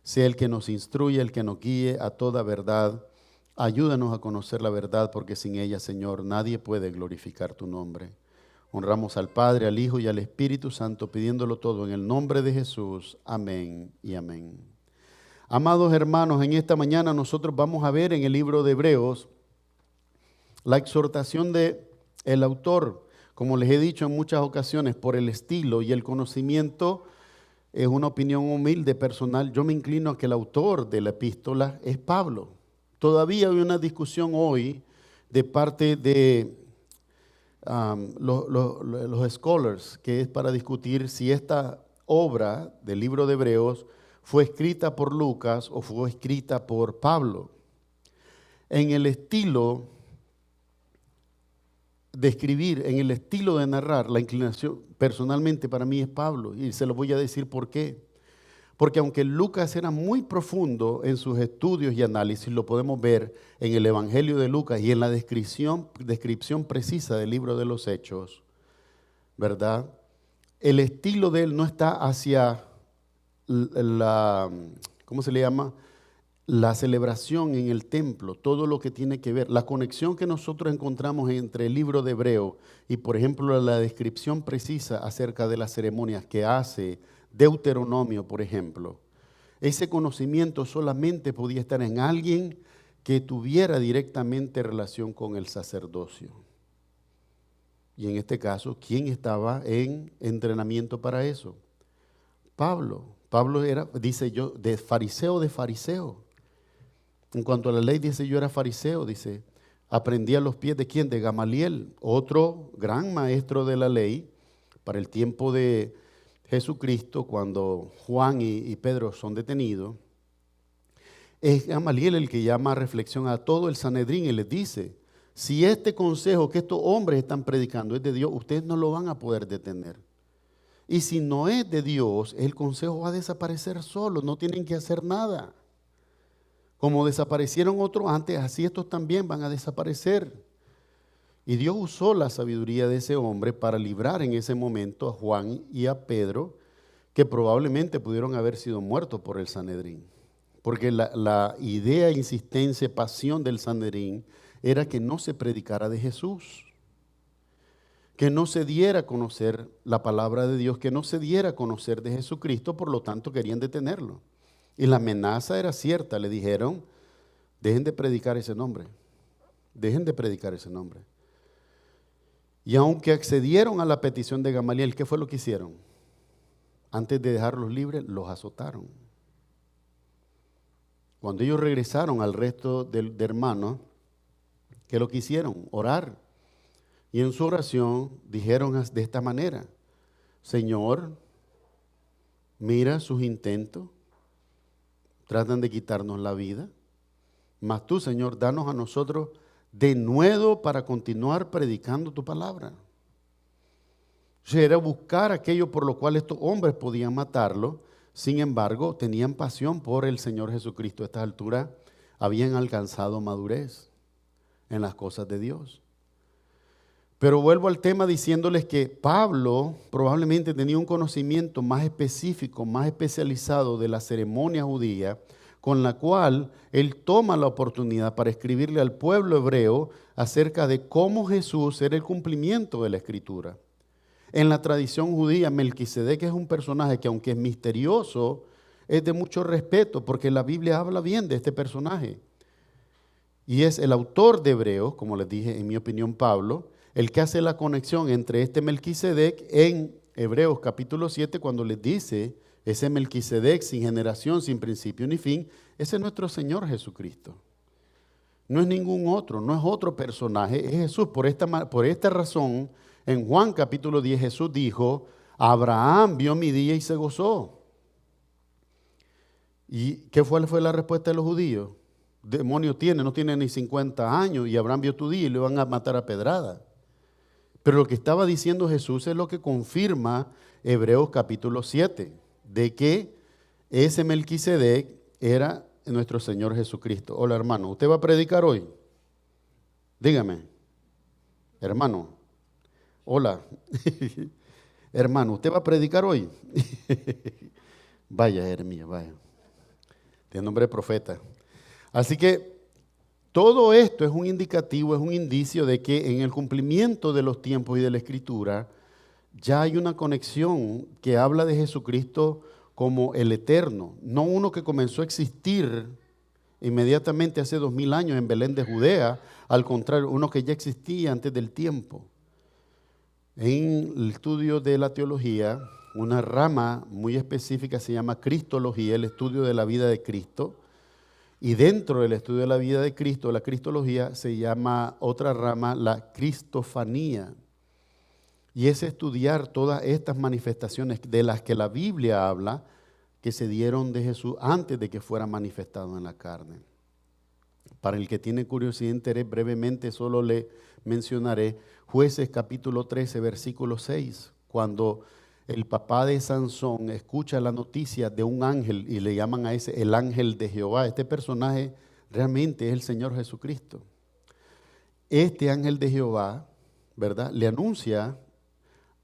sea el que nos instruya, el que nos guíe a toda verdad. Ayúdanos a conocer la verdad, porque sin ella, Señor, nadie puede glorificar tu nombre. Honramos al Padre, al Hijo y al Espíritu Santo, pidiéndolo todo en el nombre de Jesús. Amén y amén. Amados hermanos, en esta mañana nosotros vamos a ver en el libro de Hebreos la exhortación del autor. Como les he dicho en muchas ocasiones, por el estilo y el conocimiento, es una opinión humilde, personal. Yo me inclino a que el autor de la epístola es Pablo. Todavía hay una discusión hoy de parte de los scholars, que es para discutir si esta obra del libro de Hebreos fue escrita por Lucas o fue escrita por Pablo. En el estilo de escribir, en el estilo de narrar, la inclinación personalmente para mí es Pablo, y se lo voy a decir por qué. Porque aunque Lucas era muy profundo en sus estudios y análisis, lo podemos ver en el Evangelio de Lucas y en la descripción precisa del libro de los Hechos, ¿verdad? El estilo de él no está hacia la, ¿cómo se le llama? La celebración en el templo, todo lo que tiene que ver, la conexión que nosotros encontramos entre el libro de Hebreo y, por ejemplo, la descripción precisa acerca de las ceremonias que hace Deuteronomio, por ejemplo. Ese conocimiento solamente podía estar en alguien que tuviera directamente relación con el sacerdocio. Y en este caso, ¿quién estaba en entrenamiento para eso? Pablo. Pablo era, dice yo, de fariseo. En cuanto a la ley, dice, yo era fariseo, dice, aprendí a los pies de ¿quién? De Gamaliel, otro gran maestro de la ley para el tiempo de Jesucristo, cuando Juan y Pedro son detenidos. Es Gamaliel el que llama a reflexión a todo el Sanedrín y les dice, si este consejo que estos hombres están predicando es de Dios, ustedes no lo van a poder detener. Y si no es de Dios, el consejo va a desaparecer solo, no tienen que hacer nada. Como desaparecieron otros antes, así estos también van a desaparecer. Y Dios usó la sabiduría de ese hombre para librar en ese momento a Juan y a Pedro, que probablemente pudieron haber sido muertos por el Sanedrín. Porque la idea, insistencia, pasión del Sanedrín era que no se predicara de Jesús, que no se diera a conocer la palabra de Dios, que no se diera a conocer de Jesucristo, por lo tanto querían detenerlo. Y la amenaza era cierta, le dijeron, dejen de predicar ese nombre, dejen de predicar ese nombre. Y aunque accedieron a la petición de Gamaliel, ¿qué fue lo que hicieron? Antes de dejarlos libres, los azotaron. Cuando ellos regresaron al resto de hermanos, ¿qué es lo que hicieron? Orar. Y en su oración dijeron de esta manera, Señor, mira sus intentos, tratan de quitarnos la vida, mas tú, Señor, danos a nosotros de nuevo para continuar predicando tu palabra. Era buscar aquello por lo cual estos hombres podían matarlo, sin embargo, tenían pasión por el Señor Jesucristo. A esta altura habían alcanzado madurez en las cosas de Dios. Pero vuelvo al tema diciéndoles que Pablo probablemente tenía un conocimiento más específico, más especializado de la ceremonia judía, con la cual él toma la oportunidad para escribirle al pueblo hebreo acerca de cómo Jesús era el cumplimiento de la Escritura. En la tradición judía, Melquisedec es un personaje que, aunque es misterioso, es de mucho respeto, porque la Biblia habla bien de este personaje. Y es el autor de Hebreos, como les dije, en mi opinión, Pablo, el que hace la conexión entre este Melquisedec en Hebreos capítulo 7, cuando les dice, ese Melquisedec sin generación, sin principio ni fin, ese es nuestro Señor Jesucristo. No es ningún otro, no es otro personaje, es Jesús. Por esta razón, en Juan capítulo 10, Jesús dijo, Abraham vio mi día y se gozó. ¿Y qué fue la respuesta de los judíos? Demonio tiene, no tiene ni 50 años y Abraham vio tu día y le van a matar a pedrada. Pero lo que estaba diciendo Jesús es lo que confirma Hebreos capítulo 7, de que ese Melquisedec era nuestro Señor Jesucristo. Hola hermano, ¿usted va a predicar hoy? Dígame, hermano. Hola, hermano, ¿usted va a predicar hoy? Vaya, Jeremías, vaya. Tiene nombre de profeta. Así que todo esto es un indicativo, es un indicio de que en el cumplimiento de los tiempos y de la Escritura ya hay una conexión que habla de Jesucristo como el eterno, no uno que comenzó a existir inmediatamente hace 2000 años en Belén de Judea, al contrario, uno que ya existía antes del tiempo. En el estudio de la teología, una rama muy específica se llama Cristología, el estudio de la vida de Cristo. Y dentro del estudio de la vida de Cristo, la cristología, se llama otra rama la cristofanía. Y es estudiar todas estas manifestaciones de las que la Biblia habla, que se dieron de Jesús antes de que fuera manifestado en la carne. Para el que tiene curiosidad e interés, brevemente solo le mencionaré Jueces capítulo 13, versículo 6, cuando el papá de Sansón escucha la noticia de un ángel y le llaman a ese el ángel de Jehová. Este personaje realmente es el Señor Jesucristo. Este ángel de Jehová, ¿verdad?, le anuncia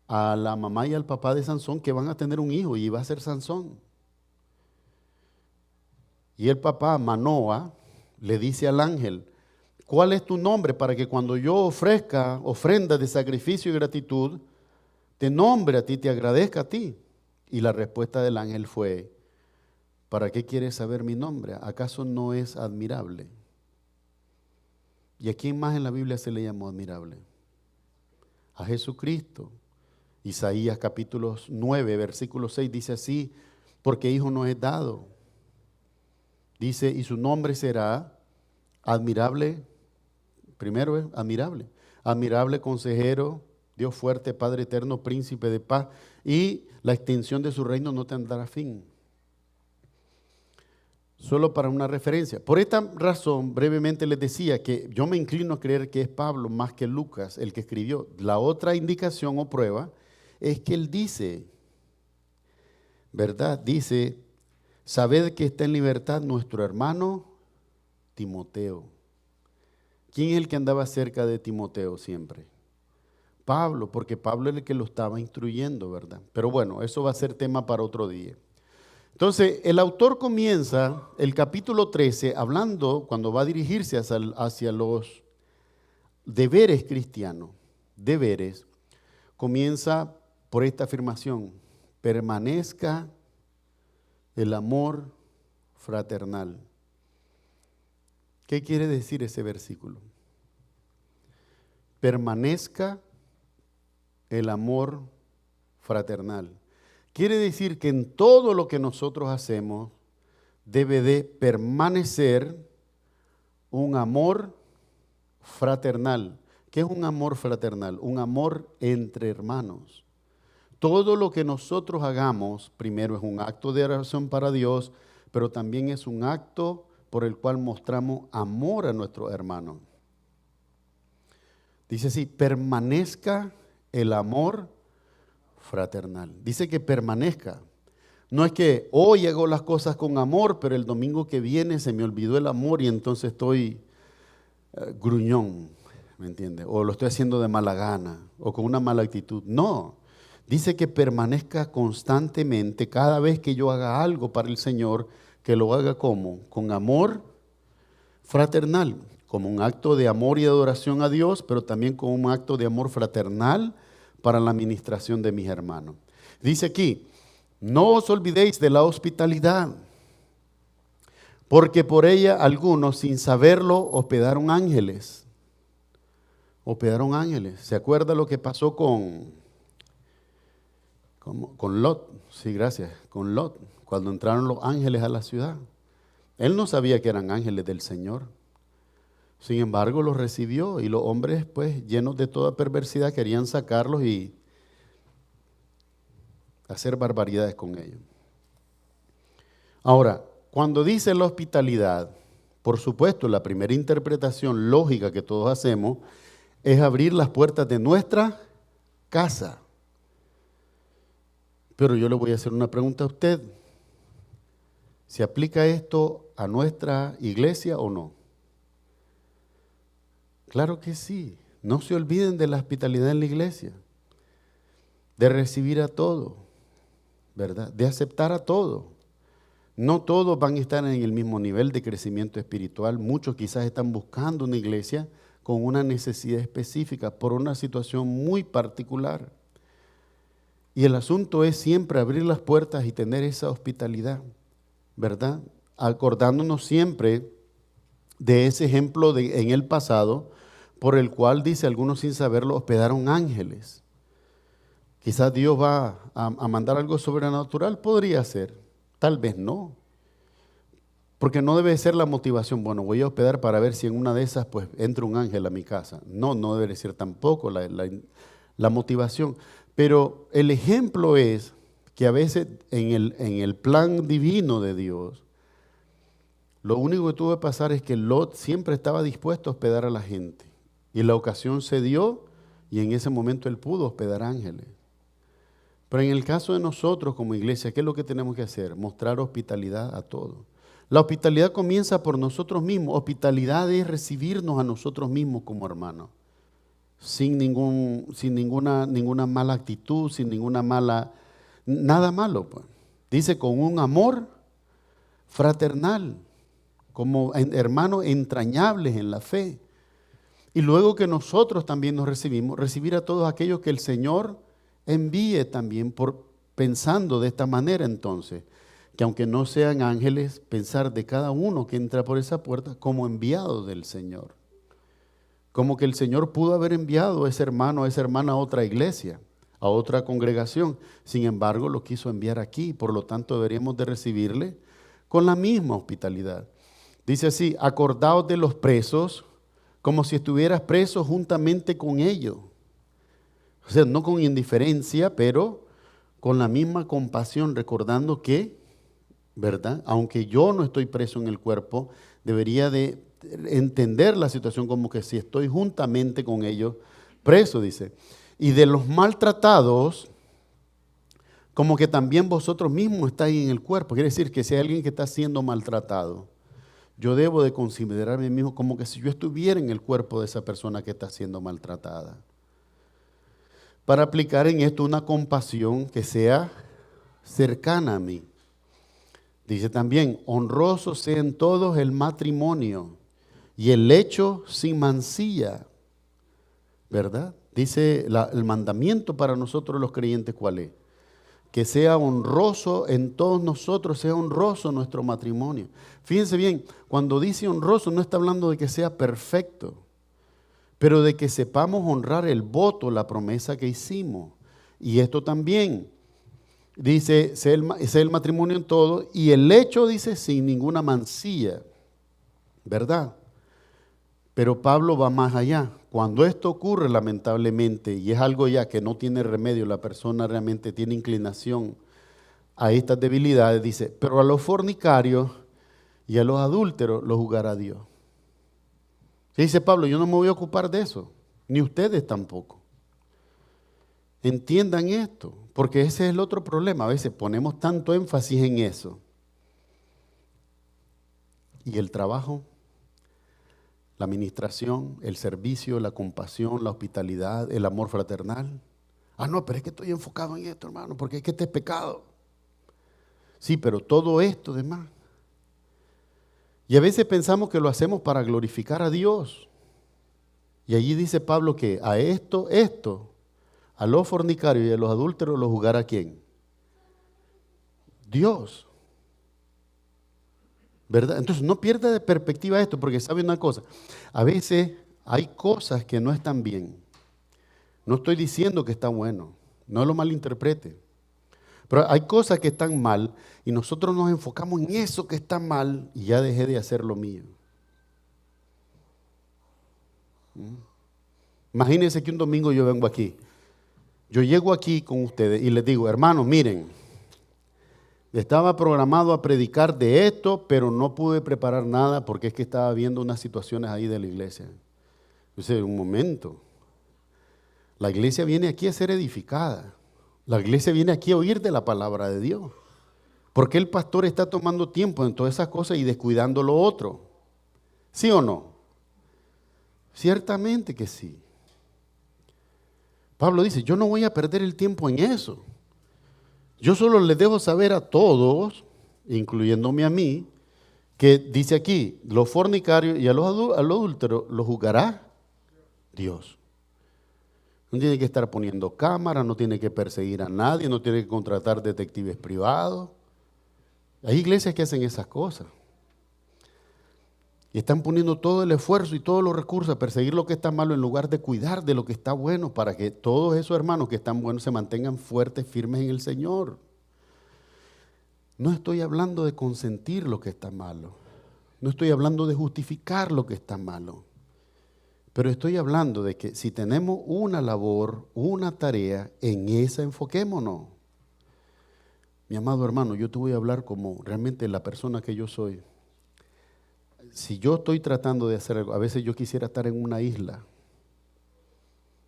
a la mamá y al papá de Sansón que van a tener un hijo y va a ser Sansón. Y el papá, Manoa, le dice al ángel: ¿cuál es tu nombre para que cuando yo ofrezca ofrenda de sacrificio y gratitud, te nombre a ti, te agradezca a ti? Y la respuesta del ángel fue: ¿para qué quieres saber mi nombre? ¿Acaso no es admirable? ¿Y a quién más en la Biblia se le llamó admirable? A Jesucristo. Isaías capítulo 9, versículo 6 dice así: porque hijo no es dado. Dice, y su nombre será admirable. Primero es admirable. Admirable consejero, Dios fuerte, Padre eterno, príncipe de paz. Y la extensión de su reino no tendrá fin. Solo para una referencia. Por esta razón, brevemente les decía que yo me inclino a creer que es Pablo más que Lucas el que escribió. La otra indicación o prueba es que él dice, ¿verdad? Dice, sabed que está en libertad nuestro hermano Timoteo. ¿Quién es el que andaba cerca de Timoteo siempre? Pablo, porque Pablo es el que lo estaba instruyendo, ¿verdad? Pero bueno, eso va a ser tema para otro día. Entonces, el autor comienza el capítulo 13 hablando, cuando va a dirigirse hacia los deberes cristianos, deberes, comienza por esta afirmación: permanezca el amor fraternal. ¿Qué quiere decir ese versículo? Permanezca el amor fraternal. Quiere decir que en todo lo que nosotros hacemos debe de permanecer un amor fraternal. ¿Qué es un amor fraternal? Un amor entre hermanos. Todo lo que nosotros hagamos, primero es un acto de oración para Dios, pero también es un acto por el cual mostramos amor a nuestros hermanos. Dice así, permanezca el amor fraternal. Dice que permanezca. No es que hoy hago las cosas con amor, pero el domingo que viene se me olvidó el amor y entonces estoy gruñón, ¿me entiende? O lo estoy haciendo de mala gana o con una mala actitud. No, dice que permanezca constantemente cada vez que yo haga algo para el Señor, que lo haga como con amor fraternal, como un acto de amor y adoración a Dios, pero también como un acto de amor fraternal para la administración de mis hermanos. Dice aquí, no os olvidéis de la hospitalidad, porque por ella algunos sin saberlo hospedaron ángeles. Hospedaron ángeles. ¿Se acuerda lo que pasó con Lot? Sí, gracias, con Lot, cuando entraron los ángeles a la ciudad. Él no sabía que eran ángeles del Señor. Sin embargo, los recibió y los hombres, pues, llenos de toda perversidad, querían sacarlos y hacer barbaridades con ellos. Ahora, cuando dice la hospitalidad, por supuesto, la primera interpretación lógica que todos hacemos es abrir las puertas de nuestra casa. Pero yo le voy a hacer una pregunta a usted. ¿Se aplica esto a nuestra iglesia o no? Claro que sí. No se olviden de la hospitalidad en la iglesia, de recibir a todo, ¿verdad? De aceptar a todo. No todos van a estar en el mismo nivel de crecimiento espiritual. Muchos quizás están buscando una iglesia con una necesidad específica por una situación muy particular. Y el asunto es siempre abrir las puertas y tener esa hospitalidad, ¿verdad? Acordándonos siempre de ese ejemplo en el pasado, por el cual, dice algunos sin saberlo, hospedaron ángeles. Quizás Dios va a mandar algo sobrenatural, podría ser, tal vez no. Porque no debe ser la motivación, bueno, voy a hospedar para ver si en una de esas pues entra un ángel a mi casa. No, no debe ser tampoco la motivación. Pero el ejemplo es que a veces en el plan divino de Dios, lo único que tuvo que pasar es que Lot siempre estaba dispuesto a hospedar a la gente. Y la ocasión se dio y en ese momento él pudo hospedar ángeles. Pero en el caso de nosotros como iglesia, ¿qué es lo que tenemos que hacer? Mostrar hospitalidad a todos. La hospitalidad comienza por nosotros mismos. Hospitalidad es recibirnos a nosotros mismos como hermanos. Sin ninguna mala actitud, sin nada malo, pues. Dice con un amor fraternal, como hermanos entrañables en la fe. Y luego que nosotros también nos recibimos, recibir a todos aquellos que el Señor envíe también, pensando de esta manera entonces, que aunque no sean ángeles, pensar de cada uno que entra por esa puerta como enviado del Señor. Como que el Señor pudo haber enviado a ese hermano, a esa hermana a otra iglesia, a otra congregación. Sin embargo, lo quiso enviar aquí. Por lo tanto, deberíamos de recibirle con la misma hospitalidad. Dice así, acordaos de los presos como si estuvieras preso juntamente con ellos. O sea, no con indiferencia, pero con la misma compasión, recordando que, ¿verdad? Aunque yo no estoy preso en el cuerpo, debería de entender la situación como que si estoy juntamente con ellos preso, dice. Y de los maltratados, como que también vosotros mismos estáis en el cuerpo. Quiere decir que si hay alguien que está siendo maltratado, yo debo de considerarme mismo como que si yo estuviera en el cuerpo de esa persona que está siendo maltratada. Para aplicar en esto una compasión que sea cercana a mí. Dice también, honroso sea en todos el matrimonio y el lecho sin mancilla, ¿verdad? Dice el mandamiento para nosotros los creyentes, ¿cuál es? Que sea honroso en todos nosotros, sea honroso nuestro matrimonio. Fíjense bien, cuando dice honroso no está hablando de que sea perfecto, pero de que sepamos honrar el voto, la promesa que hicimos. Y esto también dice, sea el matrimonio en todo, y el hecho dice sin ninguna mancilla, ¿verdad? Pero Pablo va más allá. Cuando esto ocurre lamentablemente, y es algo ya que no tiene remedio, la persona realmente tiene inclinación a estas debilidades, dice, pero a los fornicarios y a los adúlteros los juzgará Dios. Y dice Pablo, yo no me voy a ocupar de eso, ni ustedes tampoco. Entiendan esto, porque ese es el otro problema. A veces ponemos tanto énfasis en eso. Y el trabajo, la administración, el servicio, la compasión, la hospitalidad, el amor fraternal. Ah, no, pero es que estoy enfocado en esto, hermano, porque es que este es pecado. Sí, pero todo esto demás. Y a veces pensamos que lo hacemos para glorificar a Dios. Y allí dice Pablo que a a los fornicarios y a los adúlteros los juzgará ¿quién? Dios. ¿Verdad? Entonces no pierda de perspectiva esto, porque sabe una cosa, a veces hay cosas que no están bien. No estoy diciendo que está bueno, no lo malinterprete. Pero hay cosas que están mal y nosotros nos enfocamos en eso que está mal y ya dejé de hacer lo mío. Imagínense que un domingo yo vengo aquí. Yo llego aquí con ustedes y les digo, hermanos, miren, estaba programado a predicar de esto, pero no pude preparar nada porque es que estaba viendo unas situaciones ahí de la iglesia. Entonces, un momento, la iglesia viene aquí a ser edificada. La iglesia viene aquí a oír de la palabra de Dios. ¿Por qué el pastor está tomando tiempo en todas esas cosas y descuidando lo otro? ¿Sí o no? Ciertamente que sí. Pablo dice, yo no voy a perder el tiempo en eso. Yo solo les dejo saber a todos, incluyéndome a mí, que dice aquí, los fornicarios y a los adúlteros los juzgará Dios. No tiene que estar poniendo cámaras, no tiene que perseguir a nadie, no tiene que contratar detectives privados. Hay iglesias que hacen esas cosas. Y están poniendo todo el esfuerzo y todos los recursos a perseguir lo que está malo en lugar de cuidar de lo que está bueno para que todos esos hermanos que están buenos se mantengan fuertes, firmes en el Señor. No estoy hablando de consentir lo que está malo. No estoy hablando de justificar lo que está malo. Pero estoy hablando de que si tenemos una labor, una tarea, en esa enfoquémonos. Mi amado hermano, yo te voy a hablar como realmente la persona que yo soy. Si yo estoy tratando de hacer algo, a veces yo quisiera estar en una isla,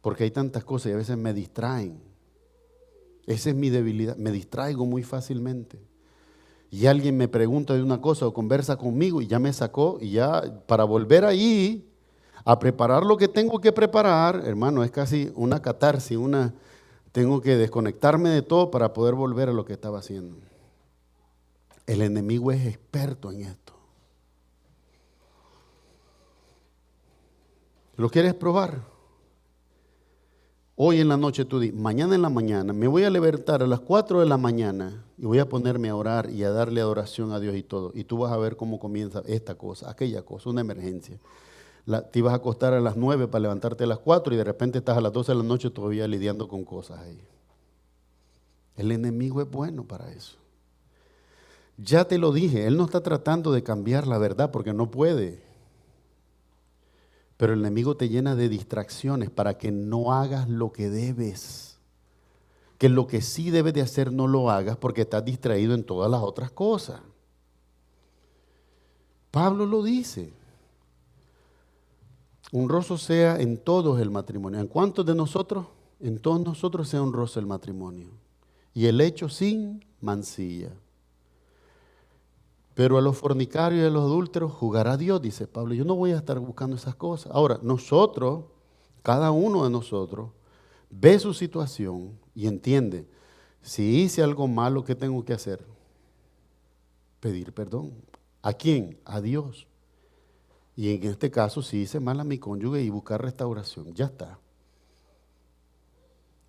porque hay tantas cosas y a veces me distraen. Esa es mi debilidad, me distraigo muy fácilmente. Y alguien me pregunta de una cosa o conversa conmigo y ya me sacó, y ya para volver ahí a preparar lo que tengo que preparar, hermano, es casi una catarsis, tengo que desconectarme de todo para poder volver a lo que estaba haciendo. El enemigo es experto en esto. ¿Lo quieres probar? Hoy en la noche tú dices, mañana en la mañana me voy a levantar a las 4 de la mañana y voy a ponerme a orar y a darle adoración a Dios y todo. Y tú vas a ver cómo comienza esta cosa, aquella cosa, una emergencia. Te ibas a acostar a las 9 para levantarte a las 4 y de repente estás a las 12 de la noche todavía lidiando con cosas ahí. El enemigo es bueno para eso. Ya te lo dije, él no está tratando de cambiar la verdad porque no puede. Pero el enemigo te llena de distracciones para que no hagas lo que debes. Que lo que sí debes de hacer no lo hagas porque estás distraído en todas las otras cosas. Pablo lo dice. Honroso sea en todos el matrimonio. ¿En cuántos de nosotros? En todos nosotros sea honroso el matrimonio. Y el hecho sin mancilla. Pero a los fornicarios y a los adúlteros jugará Dios, dice Pablo. Yo no voy a estar buscando esas cosas. Ahora, nosotros, cada uno de nosotros, ve su situación y entiende, si hice algo malo, ¿qué tengo que hacer? Pedir perdón. ¿A quién? A Dios. Y en este caso, si hice mal a mi cónyuge y buscar restauración, ya está.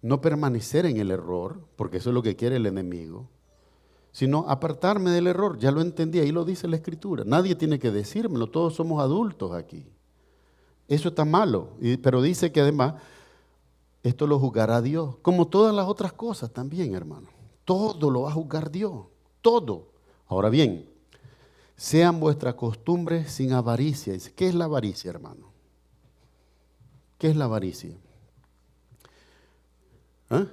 No permanecer en el error, porque eso es lo que quiere el enemigo, sino apartarme del error. Ya lo entendí, ahí lo dice la Escritura. Nadie tiene que decírmelo, todos somos adultos aquí. Eso está malo, pero dice que además esto lo juzgará Dios, como todas las otras cosas también, hermano. Todo lo va a juzgar Dios, todo. Ahora bien, sean vuestras costumbres sin avaricia. ¿Qué es la avaricia, hermano? ¿Qué es la avaricia? ¿Ah?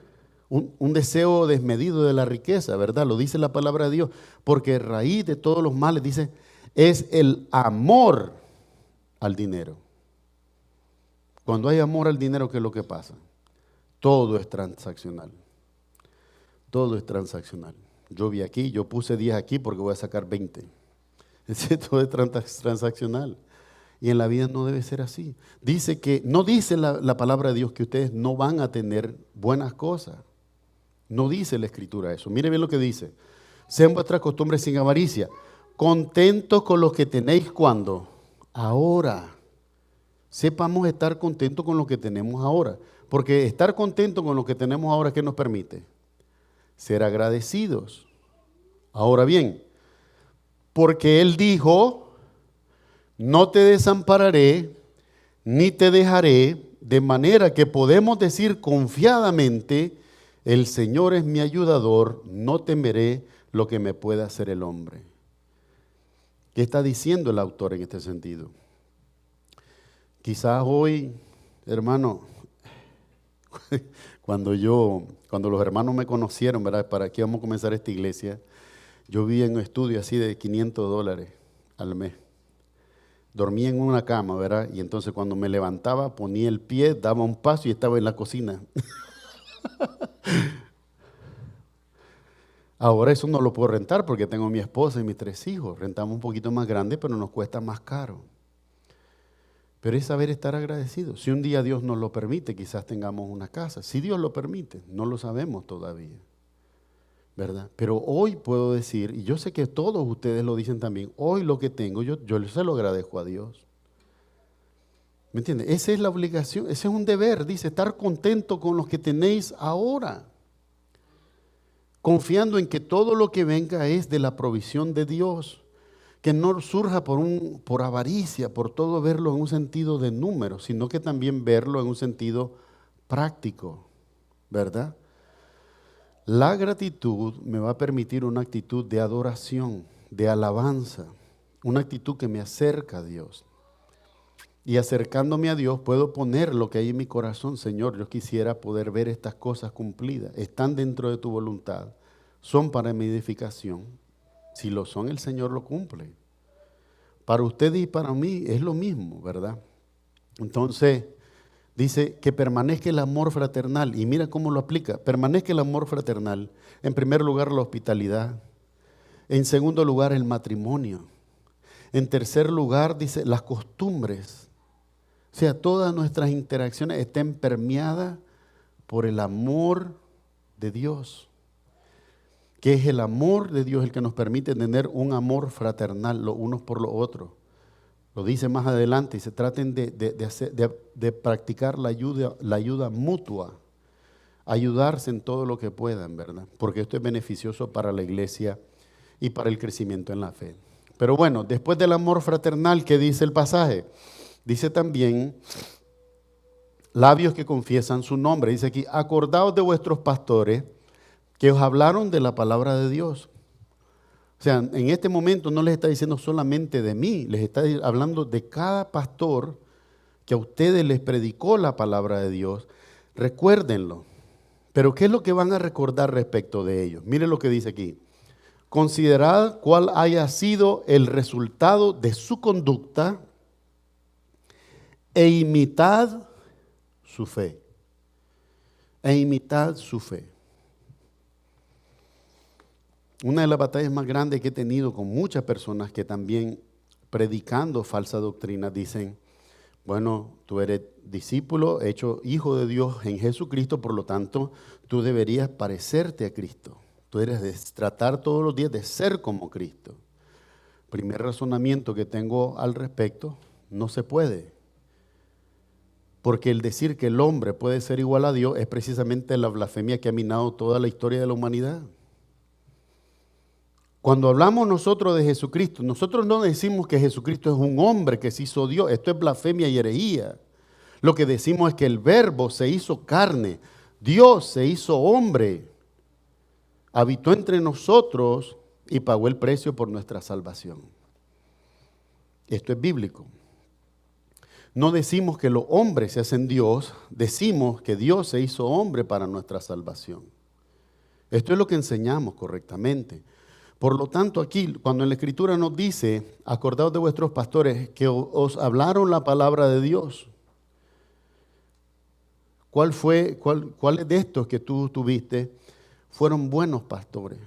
Un deseo desmedido de la riqueza, ¿verdad? Lo dice la palabra de Dios, porque raíz de todos los males, dice, es el amor al dinero. Cuando hay amor al dinero, ¿qué es lo que pasa? Todo es transaccional. Todo es transaccional. Yo vi aquí, yo puse 10 aquí porque voy a sacar 20. Todo es transaccional. Y en la vida no debe ser así. Dice que, no dice la palabra de Dios que ustedes no van a tener buenas cosas. No dice la Escritura eso. Mire bien lo que dice. Sean vuestras costumbres sin avaricia. Contentos con lo que tenéis cuando. Ahora. Sepamos estar contentos con lo que tenemos ahora. Porque estar contentos con lo que tenemos ahora, ¿qué nos permite? Ser agradecidos. Ahora bien, porque Él dijo, no te desampararé, ni te dejaré, de manera que podemos decir confiadamente, el Señor es mi ayudador, no temeré lo que me pueda hacer el hombre. ¿Qué está diciendo el autor en este sentido? Quizás hoy, hermano, cuando los hermanos me conocieron, ¿verdad? Para que íbamos a comenzar esta iglesia, yo vivía en un estudio así de $500 al mes. Dormía en una cama, ¿verdad? Y entonces cuando me levantaba, ponía el pie, daba un paso y estaba en la cocina. Ahora eso no lo puedo rentar porque tengo mi esposa y mis 3 hijos. Rentamos un poquito más grande, pero nos cuesta más caro. Pero es saber estar agradecidos. Si un día Dios nos lo permite, quizás tengamos una casa. Si Dios lo permite, no lo sabemos todavía, ¿verdad? Pero hoy puedo decir, y yo sé que todos ustedes lo dicen también, hoy lo que tengo, yo se lo agradezco a Dios. ¿Me entiendes? Esa es la obligación, ese es un deber, dice, estar contento con lo que tenéis ahora. Confiando en que todo lo que venga es de la provisión de Dios. Que no surja por avaricia, por todo verlo en un sentido de número, sino que también verlo en un sentido práctico, ¿verdad? La gratitud me va a permitir una actitud de adoración, de alabanza, una actitud que me acerca a Dios. Y acercándome a Dios puedo poner lo que hay en mi corazón. Señor, yo quisiera poder ver estas cosas cumplidas. Están dentro de tu voluntad. son para mi edificación. Si lo son, el Señor lo cumple. Para usted y para mí es lo mismo, ¿verdad? Entonces, dice que permanezca el amor fraternal. Y mira cómo lo aplica. Permanezca el amor fraternal. En primer lugar, la hospitalidad. En segundo lugar, el matrimonio. En tercer lugar, dice, las costumbres. O sea, todas nuestras interacciones estén permeadas por el amor de Dios. Que es el amor de Dios el que nos permite tener un amor fraternal los unos por los otros. Lo dice más adelante, y se traten de practicar la ayuda mutua, ayudarse en todo lo que puedan, ¿verdad? Porque esto es beneficioso para la iglesia y para el crecimiento en la fe. Pero bueno, después del amor fraternal, ¿qué dice el pasaje? Dice también, labios que confiesan su nombre. Dice aquí, acordaos de vuestros pastores que os hablaron de la palabra de Dios. O sea, en este momento no les está diciendo solamente de mí, les está hablando de cada pastor que a ustedes les predicó la palabra de Dios. Recuérdenlo. Pero ¿qué es lo que van a recordar respecto de ellos? Miren lo que dice aquí. Considerad cuál haya sido el resultado de su conducta e imitad su fe. E imitad su fe. Una de las batallas más grandes que he tenido con muchas personas que también predicando falsa doctrina dicen, bueno, tú eres discípulo, hecho hijo de Dios en Jesucristo, por lo tanto, tú deberías parecerte a Cristo. Tú eres de tratar todos los días de ser como Cristo. Primer razonamiento que tengo al respecto, no se puede. Porque el decir que el hombre puede ser igual a Dios es precisamente la blasfemia que ha minado toda la historia de la humanidad. Cuando hablamos nosotros de Jesucristo, nosotros no decimos que Jesucristo es un hombre que se hizo Dios. Esto es blasfemia y herejía. Lo que decimos es que el Verbo se hizo carne. Dios se hizo hombre. Habitó entre nosotros y pagó el precio por nuestra salvación. Esto es bíblico. No decimos que los hombres se hacen Dios, decimos que Dios se hizo hombre para nuestra salvación. Esto es lo que enseñamos correctamente. Por lo tanto, aquí, cuando en la Escritura nos dice, acordaos de vuestros pastores que os hablaron la palabra de Dios, ¿cuáles de estos que tú tuviste fueron buenos pastores?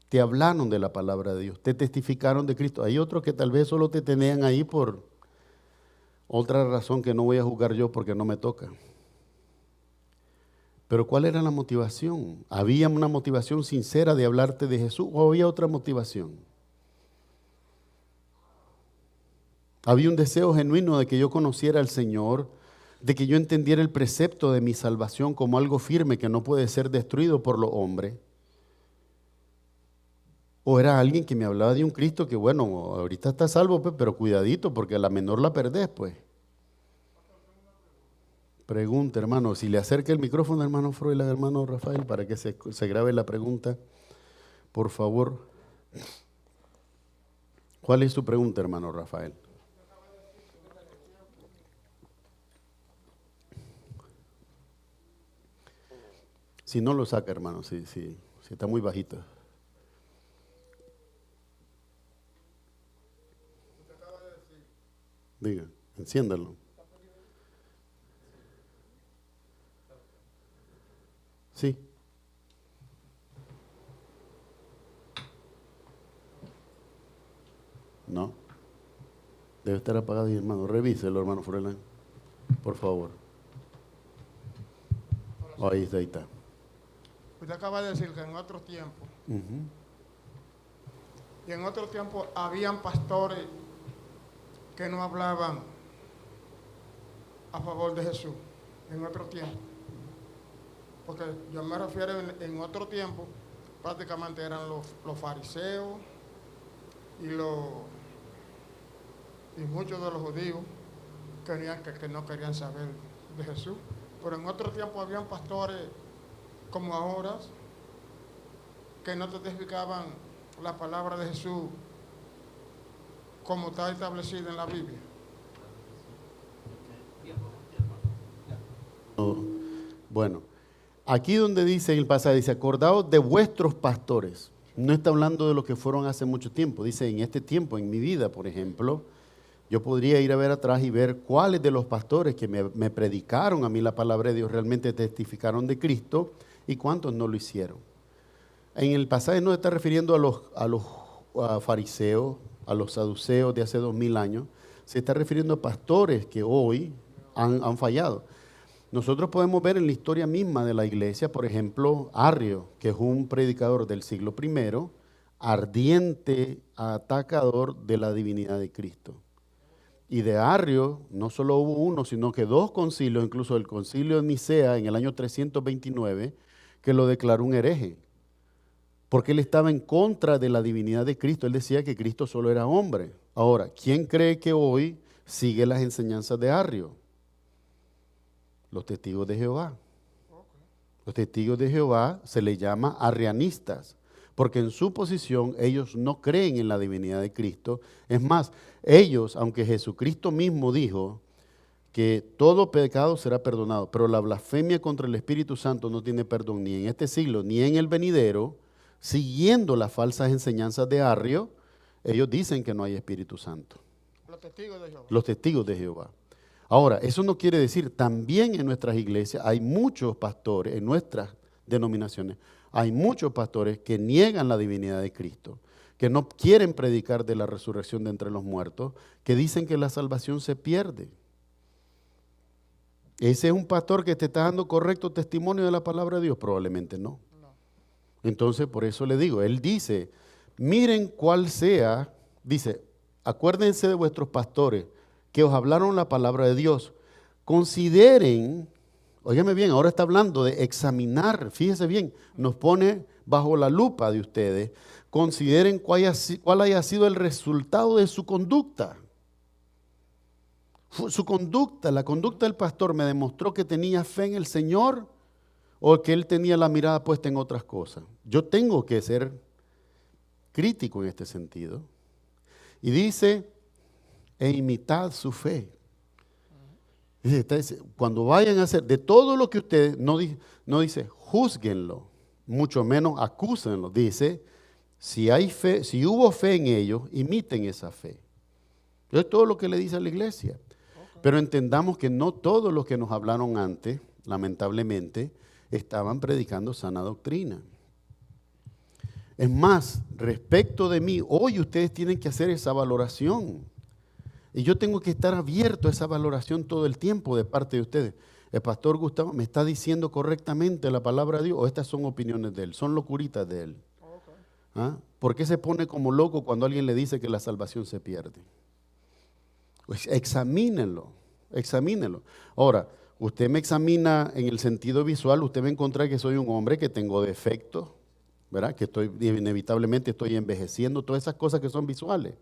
Te hablaron de la palabra de Dios, te testificaron de Cristo. Hay otros que tal vez solo te tenían ahí por otra razón que no voy a juzgar yo porque no me toca. Pero ¿cuál era la motivación? ¿Había una motivación sincera de hablarte de Jesús o había otra motivación? Había un deseo genuino de que yo conociera al Señor, de que yo entendiera el precepto de mi salvación como algo firme que no puede ser destruido por los hombres. O era alguien que me hablaba de un Cristo que, bueno, ahorita está salvo, pues, pero cuidadito porque a la menor la perdés, pues. Pregunta, hermano. Si le acerca el micrófono, hermano Froilán, hermano Rafael, para que se grabe la pregunta, por favor. ¿Cuál es su pregunta, hermano Rafael? Si no lo saca, hermano, si está muy bajito. Diga, enciéndalo. Sí. No. Debe estar apagado, hermano. Revíselo, hermano Froilán. Por favor. Oh, ahí está. Usted acaba de decir que en otro tiempo, y en otro tiempo habían pastores que no hablaban a favor de Jesús, en otro tiempo. Porque yo me refiero en otro tiempo, prácticamente eran los fariseos y muchos de los judíos que no querían saber de Jesús. Pero en otro tiempo habían pastores como ahora que no testificaban la palabra de Jesús como está establecida en la Biblia. Bueno, aquí donde dice en el pasaje, dice, acordaos de vuestros pastores. No está hablando de lo que fueron hace mucho tiempo. Dice, en este tiempo, en mi vida, por ejemplo, yo podría ir a ver atrás y ver cuáles de los pastores que me predicaron a mí la palabra de Dios realmente testificaron de Cristo y cuántos no lo hicieron. En el pasaje no se está refiriendo a los fariseos, a los saduceos de hace 2000 años, se está refiriendo a pastores que hoy han fallado. Nosotros podemos ver en la historia misma de la iglesia, por ejemplo, Arrio, que es un predicador del siglo I, ardiente atacador de la divinidad de Cristo. Y de Arrio no solo hubo uno, sino que 2 concilios, incluso el concilio de Nicea en el año 329, que lo declaró un hereje. Porque él estaba en contra de la divinidad de Cristo. Él decía que Cristo solo era hombre. Ahora, ¿quién cree que hoy sigue las enseñanzas de Arrio? Los testigos de Jehová. Los testigos de Jehová se les llama arrianistas, porque en su posición ellos no creen en la divinidad de Cristo. Es más, ellos, aunque Jesucristo mismo dijo que todo pecado será perdonado, pero la blasfemia contra el Espíritu Santo no tiene perdón ni en este siglo ni en el venidero, siguiendo las falsas enseñanzas de Arrio, ellos dicen que no hay Espíritu Santo. Los testigos de Jehová. Los testigos de Jehová. Ahora, eso no quiere decir, también en nuestras iglesias hay muchos pastores, en nuestras denominaciones, hay muchos pastores que niegan la divinidad de Cristo, que no quieren predicar de la resurrección de entre los muertos, que dicen que la salvación se pierde. ¿Ese es un pastor que te está dando correcto testimonio de la palabra de Dios? Probablemente no. Entonces, por eso le digo, él dice, miren cuál sea, dice, acuérdense de vuestros pastores que os hablaron la palabra de Dios. Consideren, óigame bien, ahora está hablando de examinar, fíjese bien, nos pone bajo la lupa de ustedes. Consideren cuál haya sido el resultado de su conducta. Su conducta, la conducta del pastor me demostró que tenía fe en el Señor o que él tenía la mirada puesta en otras cosas. Yo tengo que ser crítico en este sentido. Y dice, e imitad su fe. Dice, cuando vayan a hacer, de todo lo que ustedes, no dice, júzguenlo, mucho menos acúsenlo. Dice, si hay fe, si hubo fe en ellos, imiten esa fe. Eso es todo lo que le dice a la iglesia. Pero entendamos que no todos los que nos hablaron antes, lamentablemente, estaban predicando sana doctrina. Es más, respecto de mí, hoy ustedes tienen que hacer esa valoración. Y yo tengo que estar abierto a esa valoración todo el tiempo de parte de ustedes. El pastor Gustavo me está diciendo correctamente la palabra de Dios, o estas son opiniones de él, son locuritas de él. ¿Ah? ¿Por qué se pone como loco cuando alguien le dice que la salvación se pierde? Pues examínenlo. Ahora, usted me examina en el sentido visual, usted va a encontrar que soy un hombre que tengo defectos, ¿verdad? Que inevitablemente estoy envejeciendo, todas esas cosas que son visuales.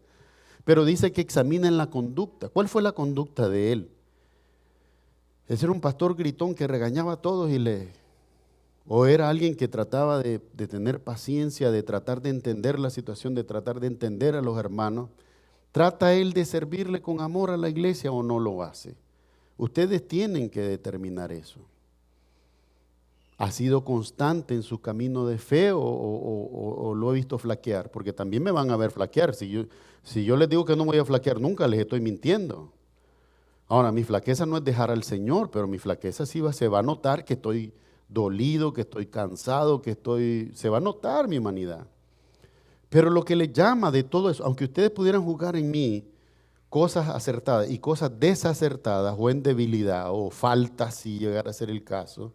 Pero dice que examinen la conducta. ¿Cuál fue la conducta de él? Ese era un pastor gritón que regañaba a todos o era alguien que trataba de tener paciencia, de tratar de entender la situación, de tratar de entender a los hermanos. ¿Trata él de servirle con amor a la iglesia o no lo hace? Ustedes tienen que determinar eso. ¿Ha sido constante en su camino de fe o lo he visto flaquear? Porque también me van a ver flaquear. Si yo les digo que no voy a flaquear nunca, les estoy mintiendo. Ahora, mi flaqueza no es dejar al Señor, pero mi flaqueza sí se va a notar que estoy dolido, que estoy cansado, se va a notar mi humanidad. Pero lo que le llama de todo eso, aunque ustedes pudieran juzgar en mí cosas acertadas y cosas desacertadas o en debilidad o falta si llegara a ser el caso,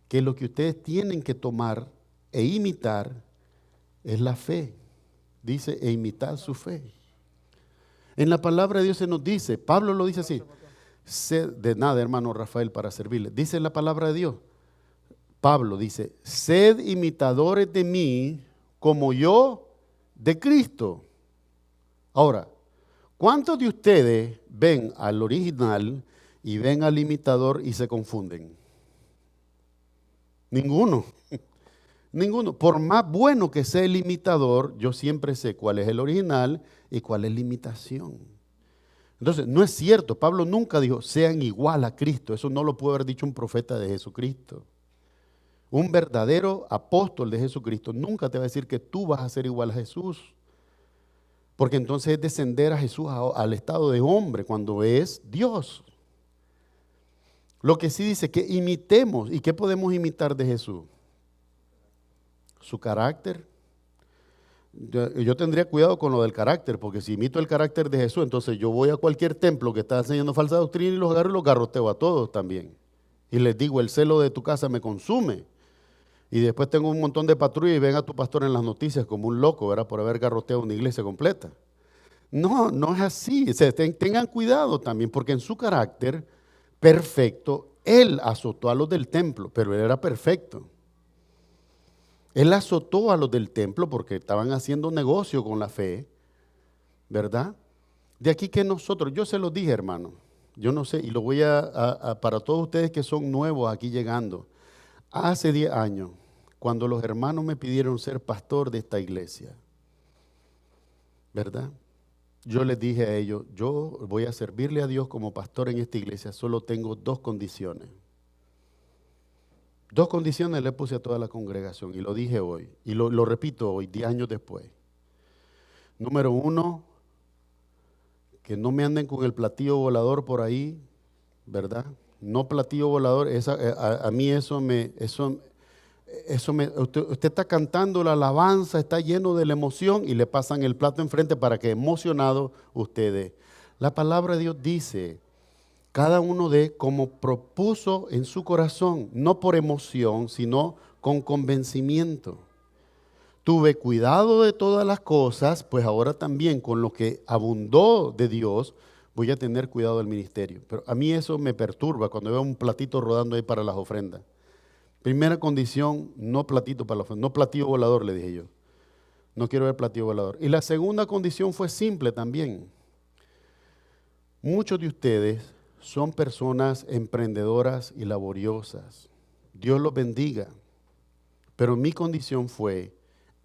que lo que ustedes tienen que tomar e imitar es la fe. Dice, e imitar su fe. En la palabra de Dios se nos dice, Pablo lo dice así, de nada hermano Rafael para servirle, dice la palabra de Dios, Pablo dice, sed imitadores de mí como yo de Cristo. Ahora, ¿cuántos de ustedes ven al original y ven al imitador y se confunden? Ninguno. Ninguno. Por más bueno que sea el imitador, yo siempre sé cuál es el original y cuál es la imitación. Entonces, no es cierto. Pablo nunca dijo, sean igual a Cristo. Eso no lo puede haber dicho un profeta de Jesucristo. Un verdadero apóstol de Jesucristo nunca te va a decir que tú vas a ser igual a Jesús. Porque entonces es descender a Jesús al estado de hombre cuando es Dios. Lo que sí dice que imitemos. ¿Y qué podemos imitar de Jesús? Su carácter. Yo tendría cuidado con lo del carácter, porque si imito el carácter de Jesús, entonces yo voy a cualquier templo que está enseñando falsa doctrina y los agarro y los garroteo a todos también. Y les digo, el celo de tu casa me consume. Y después tengo un montón de patrullas y ven a tu pastor en las noticias como un loco, ¿verdad? Por haber garroteado una iglesia completa. No, no es así. O sea, tengan cuidado también, porque en su carácter perfecto, él azotó a los del templo, pero él era perfecto. Él azotó a los del templo porque estaban haciendo negocio con la fe, ¿verdad? De aquí que nosotros, yo se los dije, hermano, yo no sé, y lo voy para todos ustedes que son nuevos aquí llegando. Hace 10 años, cuando los hermanos me pidieron ser pastor de esta iglesia, ¿verdad? Yo les dije a ellos, yo voy a servirle a Dios como pastor en esta iglesia, solo tengo 2 condiciones. 2 condiciones le puse a toda la congregación y lo dije hoy, y lo repito hoy, 10 años después. Número 1, que no me anden con el platillo volador por ahí, ¿verdad? No platillo volador, a mí usted está cantando la alabanza, está lleno de la emoción y le pasan el plato enfrente para que emocionado ustedes. La palabra de Dios dice, cada uno dé como propuso en su corazón, no por emoción, sino con convencimiento. Tuve cuidado de todas las cosas, pues ahora también con lo que abundó de Dios, voy a tener cuidado del ministerio. Pero a mí eso me perturba cuando veo un platito rodando ahí para las ofrendas. Primera condición, no platito para la ofrenda, no platillo volador, le dije yo. No quiero ver platillo volador. Y la segunda condición fue simple también. Muchos de ustedes son personas emprendedoras y laboriosas. Dios los bendiga. Pero mi condición fue,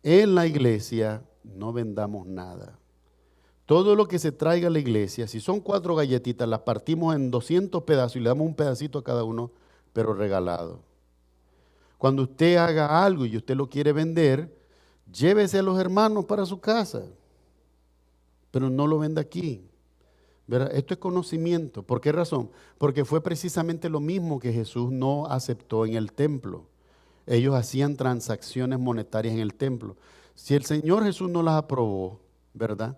en la iglesia no vendamos nada. Todo lo que se traiga a la iglesia, si son 4 galletitas, las partimos en 200 pedazos y le damos un pedacito a cada uno, pero regalado. Cuando usted haga algo y usted lo quiere vender, llévese a los hermanos para su casa, pero no lo venda aquí. ¿Verdad? Esto es conocimiento. ¿Por qué razón? Porque fue precisamente lo mismo que Jesús no aceptó en el templo. Ellos hacían transacciones monetarias en el templo. Si el Señor Jesús no las aprobó, ¿verdad?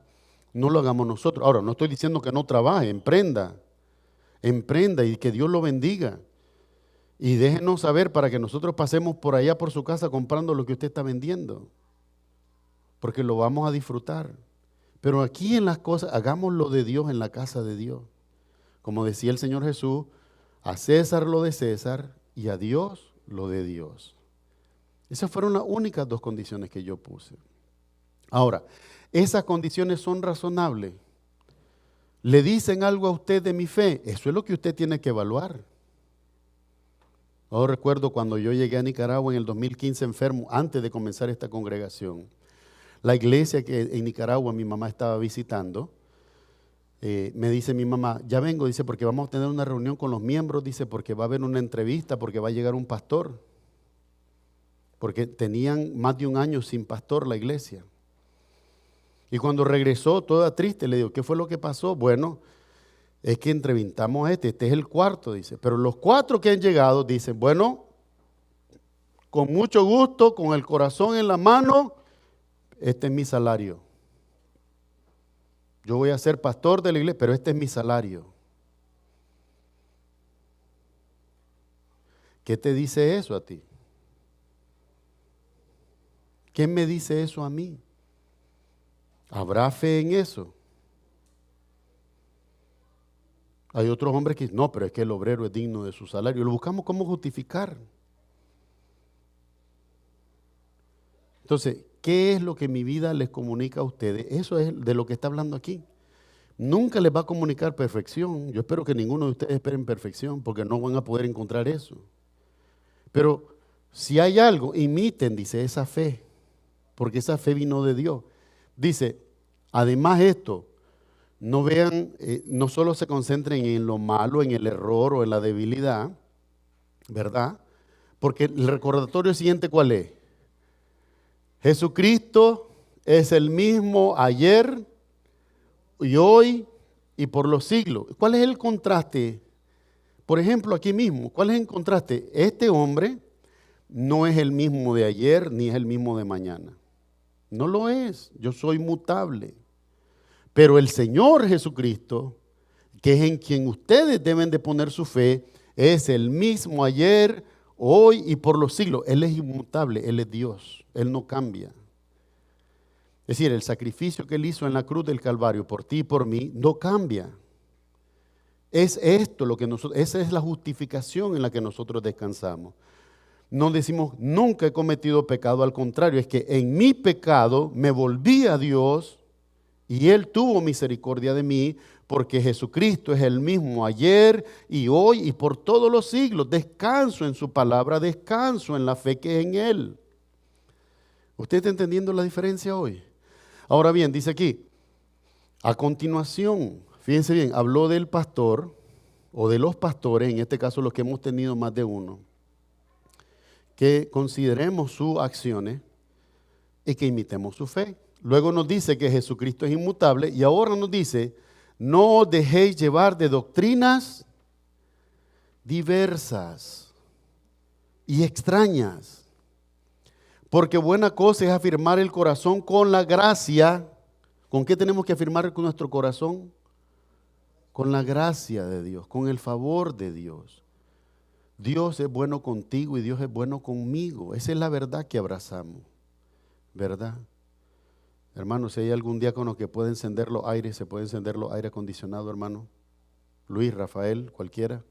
No lo hagamos nosotros. Ahora, no estoy diciendo que no trabaje, emprenda y que Dios lo bendiga. Y déjenos saber para que nosotros pasemos por allá por su casa comprando lo que usted está vendiendo. Porque lo vamos a disfrutar. Pero aquí en las cosas, hagamos lo de Dios en la casa de Dios. Como decía el Señor Jesús, a César lo de César y a Dios lo de Dios. Esas fueron las únicas 2 condiciones que yo puse. Ahora, esas condiciones son razonables. ¿Le dicen algo a usted de mi fe? Eso es lo que usted tiene que evaluar. Yo recuerdo cuando yo llegué a Nicaragua en el 2015 enfermo, antes de comenzar esta congregación. La iglesia que en Nicaragua mi mamá estaba visitando, me dice mi mamá, ya vengo, dice, porque vamos a tener una reunión con los miembros, dice, porque va a haber una entrevista, porque va a llegar un pastor. Porque tenían más de 1 año sin pastor la iglesia. Y cuando regresó, toda triste, le digo, ¿qué fue lo que pasó? Bueno, es que entrevistamos a este es el 4, dice. Pero los 4 que han llegado dicen, bueno, con mucho gusto, con el corazón en la mano, este es mi salario. Yo voy a ser pastor de la iglesia, pero este es mi salario. ¿Qué te dice eso a ti? ¿Qué me dice eso a mí? ¿Habrá fe en eso? Hay otros hombres que dicen, no, pero es que el obrero es digno de su salario. Lo buscamos cómo justificar. Entonces, ¿qué es lo que mi vida les comunica a ustedes? Eso es de lo que está hablando aquí. Nunca les va a comunicar perfección. Yo espero que ninguno de ustedes esperen perfección, porque no van a poder encontrar eso. Pero si hay algo, imiten, dice, esa fe, porque esa fe vino de Dios. Dice, además esto, no vean, no solo se concentren en lo malo, en el error o en la debilidad, ¿verdad? Porque el recordatorio siguiente, ¿cuál es? Jesucristo es el mismo ayer y hoy y por los siglos. ¿Cuál es el contraste? Por ejemplo, aquí mismo, ¿cuál es el contraste? Este hombre no es el mismo de ayer ni es el mismo de mañana. No lo es. Yo soy mutable. Pero el Señor Jesucristo, que es en quien ustedes deben de poner su fe, es el mismo ayer, hoy y por los siglos. Él es inmutable, Él es Dios, Él no cambia. Es decir, el sacrificio que Él hizo en la cruz del Calvario por ti y por mí no cambia. Es esto lo que nosotros, esa es la justificación en la que nosotros descansamos. No decimos, nunca he cometido pecado, al contrario, es que en mi pecado me volví a Dios y Él tuvo misericordia de mí, porque Jesucristo es el mismo ayer y hoy y por todos los siglos. Descanso en su palabra, descanso en la fe que es en Él. ¿Usted está entendiendo la diferencia hoy? Ahora bien, dice aquí, a continuación, fíjense bien, habló del pastor o de los pastores, en este caso los que hemos tenido más de uno, que consideremos sus acciones y que imitemos su fe. Luego nos dice que Jesucristo es inmutable y ahora nos dice, no os dejéis llevar de doctrinas diversas y extrañas, porque buena cosa es afirmar el corazón con la gracia. ¿Con qué tenemos que afirmar con nuestro corazón? Con la gracia de Dios, con el favor de Dios. Dios es bueno contigo y Dios es bueno conmigo. Esa es la verdad que abrazamos, ¿verdad? Hermanos, si hay algún diácono que puede encender los aires, se puede encender los aire acondicionado, hermano. Luis, Rafael, cualquiera.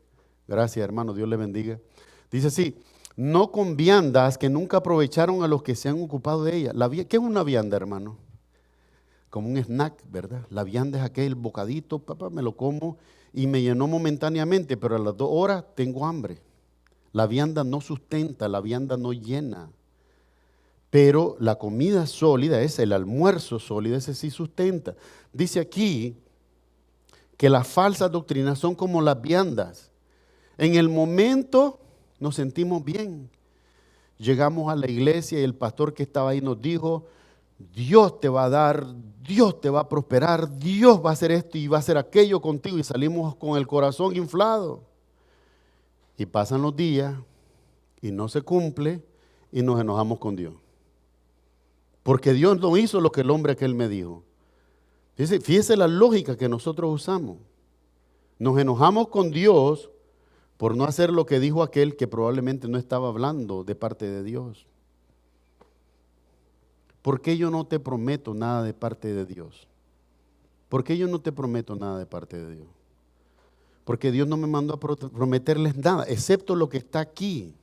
Gracias, hermano, Dios le bendiga. Dice así, no con viandas que nunca aprovecharon a los que se han ocupado de ella. ¿Qué es una vianda, hermano? Como un snack, ¿verdad? La vianda es aquel bocadito, papá, me lo como y me llenó momentáneamente, pero a las 2 horas tengo hambre. La vianda no sustenta, la vianda no llena. Pero la comida sólida, el almuerzo sólido, ese sí sustenta. Dice aquí que las falsas doctrinas son como las viandas. En el momento nos sentimos bien. Llegamos a la iglesia y el pastor que estaba ahí nos dijo, Dios te va a dar, Dios te va a prosperar, Dios va a hacer esto y va a hacer aquello contigo. Y salimos con el corazón inflado. Y pasan los días y no se cumple y nos enojamos con Dios. Porque Dios no hizo lo que el hombre aquel me dijo. Fíjese la lógica que nosotros usamos. Nos enojamos con Dios por no hacer lo que dijo aquel que probablemente no estaba hablando de parte de Dios. ¿Por qué yo no te prometo nada de parte de Dios? ¿Por qué yo no te prometo nada de parte de Dios? Porque Dios no me mandó a prometerles nada, excepto lo que está aquí.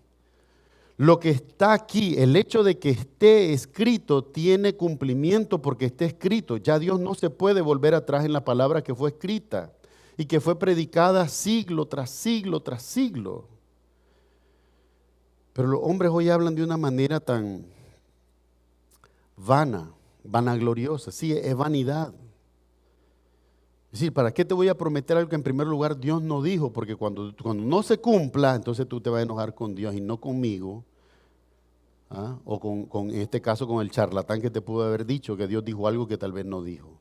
Lo que está aquí, el hecho de que esté escrito, tiene cumplimiento porque esté escrito. Ya Dios no se puede volver atrás en la palabra que fue escrita y que fue predicada siglo tras siglo tras siglo. Pero los hombres hoy hablan de una manera tan vanagloriosa. Sí, es vanidad. Es decir, ¿para qué te voy a prometer algo que en primer lugar Dios no dijo? Porque cuando no se cumpla, entonces tú te vas a enojar con Dios y no conmigo. ¿Ah? O en este caso con el charlatán que te pudo haber dicho que Dios dijo algo que tal vez no dijo.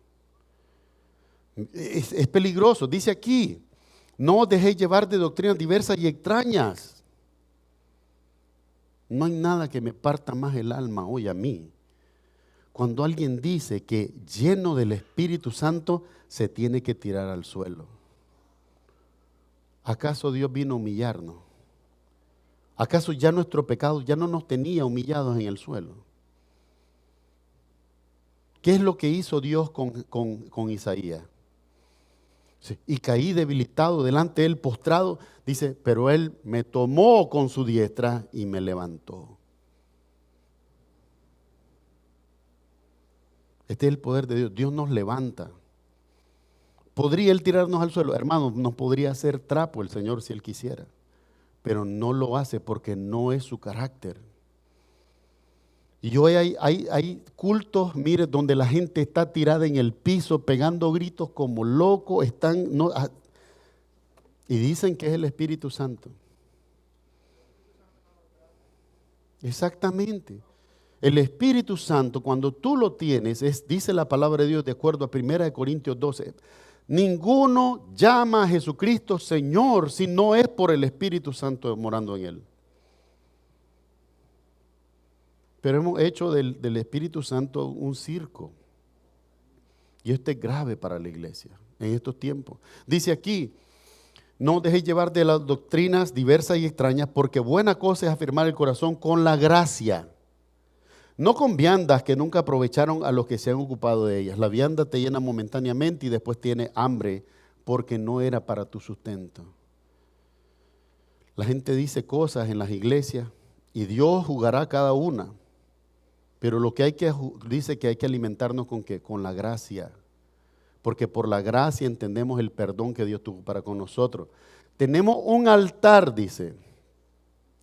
Es peligroso. Dice aquí, no os dejéis llevar de doctrinas diversas y extrañas. No hay nada que me parta más el alma hoy a mí. Cuando alguien dice que lleno del Espíritu Santo se tiene que tirar al suelo. ¿Acaso Dios vino a humillarnos? ¿Acaso ya nuestro pecado ya no nos tenía humillados en el suelo? ¿Qué es lo que hizo Dios con Isaías? Sí, y caí debilitado delante de él, postrado. Dice, pero él me tomó con su diestra y me levantó. Este es el poder de Dios. Dios nos levanta. ¿Podría Él tirarnos al suelo? Hermanos, nos podría hacer trapo el Señor si Él quisiera. Pero no lo hace porque no es su carácter. Y hoy hay cultos, mire, donde la gente está tirada en el piso, pegando gritos como locos, y dicen que es el Espíritu Santo. Exactamente. El Espíritu Santo, cuando tú lo tienes, dice la palabra de Dios de acuerdo a 1 Corintios 12, ninguno llama a Jesucristo Señor si no es por el Espíritu Santo morando en él. Pero hemos hecho del Espíritu Santo un circo. Y esto es grave para la iglesia en estos tiempos. Dice aquí, no dejéis llevar de las doctrinas diversas y extrañas, porque buena cosa es afirmar el corazón con la gracia. No con viandas que nunca aprovecharon a los que se han ocupado de ellas. La vianda te llena momentáneamente y después tiene hambre porque no era para tu sustento. La gente dice cosas en las iglesias y Dios jugará cada una. Pero lo que dice que hay que alimentarnos con ¿qué? Con la gracia. Porque por la gracia entendemos el perdón que Dios tuvo para con nosotros. Tenemos un altar, dice.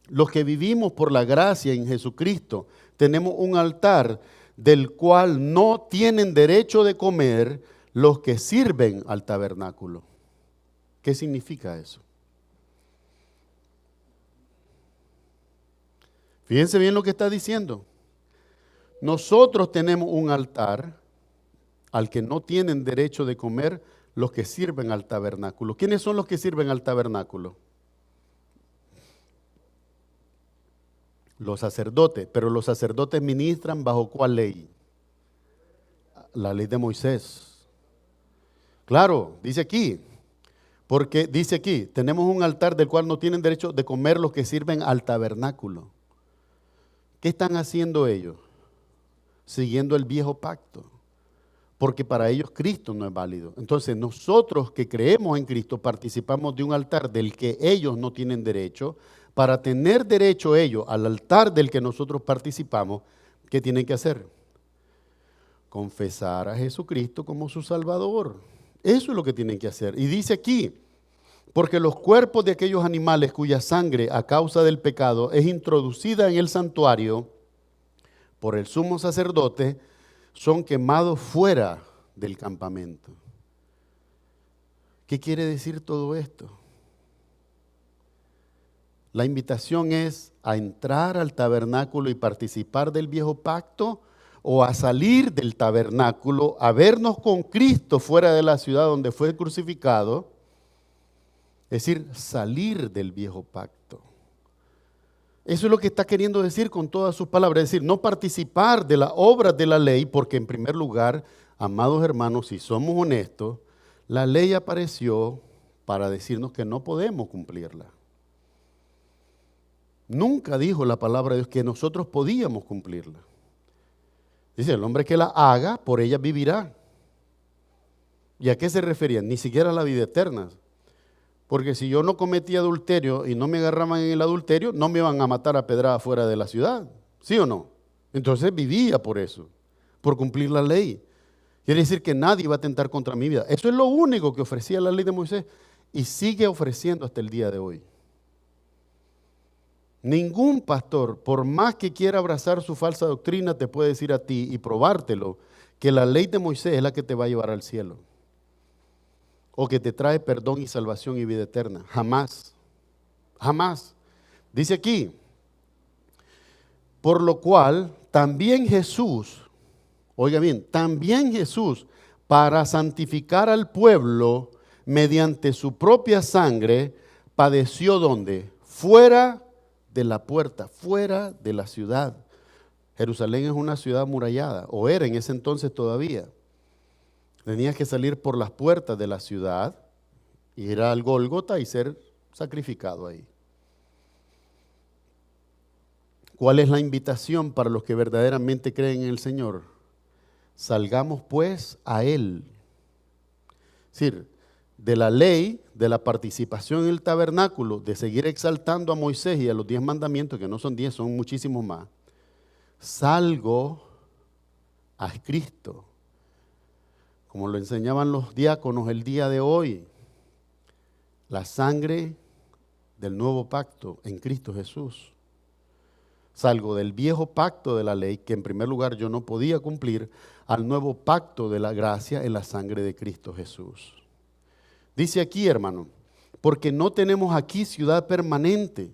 Los que vivimos por la gracia en Jesucristo, tenemos un altar del cual no tienen derecho de comer los que sirven al tabernáculo. ¿Qué significa eso? Fíjense bien lo que está diciendo. Nosotros tenemos un altar al que no tienen derecho de comer los que sirven al tabernáculo. ¿Quiénes son los que sirven al tabernáculo? Los sacerdotes. Pero los sacerdotes ministran ¿bajo cuál ley? La ley de Moisés. Claro, dice aquí. Porque dice aquí, tenemos un altar del cual no tienen derecho de comer los que sirven al tabernáculo. ¿Qué están haciendo ellos? Siguiendo el viejo pacto. Porque para ellos Cristo no es válido. Entonces nosotros que creemos en Cristo participamos de un altar del que ellos no tienen derecho. Para tener derecho ellos al altar del que nosotros participamos, ¿qué tienen que hacer? Confesar a Jesucristo como su Salvador. Eso es lo que tienen que hacer. Y dice aquí, porque los cuerpos de aquellos animales cuya sangre a causa del pecado es introducida en el santuario por el sumo sacerdote, son quemados fuera del campamento. ¿Qué quiere decir todo esto? La invitación es a entrar al tabernáculo y participar del viejo pacto, o a salir del tabernáculo, a vernos con Cristo fuera de la ciudad donde fue crucificado, es decir, salir del viejo pacto. Eso es lo que está queriendo decir con todas sus palabras, es decir, no participar de las obras de la ley, porque en primer lugar, amados hermanos, si somos honestos, la ley apareció para decirnos que no podemos cumplirla. Nunca dijo la palabra de Dios que nosotros podíamos cumplirla. Dice, el hombre que la haga, por ella vivirá. ¿Y a qué se refería? Ni siquiera a la vida eterna. Porque si yo no cometía adulterio y no me agarraban en el adulterio, no me iban a matar a pedrada fuera de la ciudad. ¿Sí o no? Entonces vivía por eso, por cumplir la ley. Quiere decir que nadie va a atentar contra mi vida. Eso es lo único que ofrecía la ley de Moisés y sigue ofreciendo hasta el día de hoy. Ningún pastor, por más que quiera abrazar su falsa doctrina, te puede decir a ti y probártelo que la ley de Moisés es la que te va a llevar al cielo. O que te trae perdón y salvación y vida eterna. Jamás. Jamás. Dice aquí, por lo cual también Jesús, oiga bien, también Jesús, para santificar al pueblo mediante su propia sangre, padeció ¿dónde? Fuera de la puerta, fuera de la ciudad. Jerusalén es una ciudad amurallada, o era en ese entonces todavía. Tenías que salir por las puertas de la ciudad, ir al Gólgota y ser sacrificado ahí. ¿Cuál es la invitación para los que verdaderamente creen en el Señor? Salgamos pues a Él. Es decir, de la ley, de la participación en el tabernáculo, de seguir exaltando a Moisés y a los 10 mandamientos, que no son 10, son muchísimos más. Salgo a Cristo, como lo enseñaban los diáconos el día de hoy, la sangre del nuevo pacto en Cristo Jesús. Salgo del viejo pacto de la ley, que en primer lugar yo no podía cumplir, al nuevo pacto de la gracia en la sangre de Cristo Jesús. Dice aquí, hermano, porque no tenemos aquí ciudad permanente,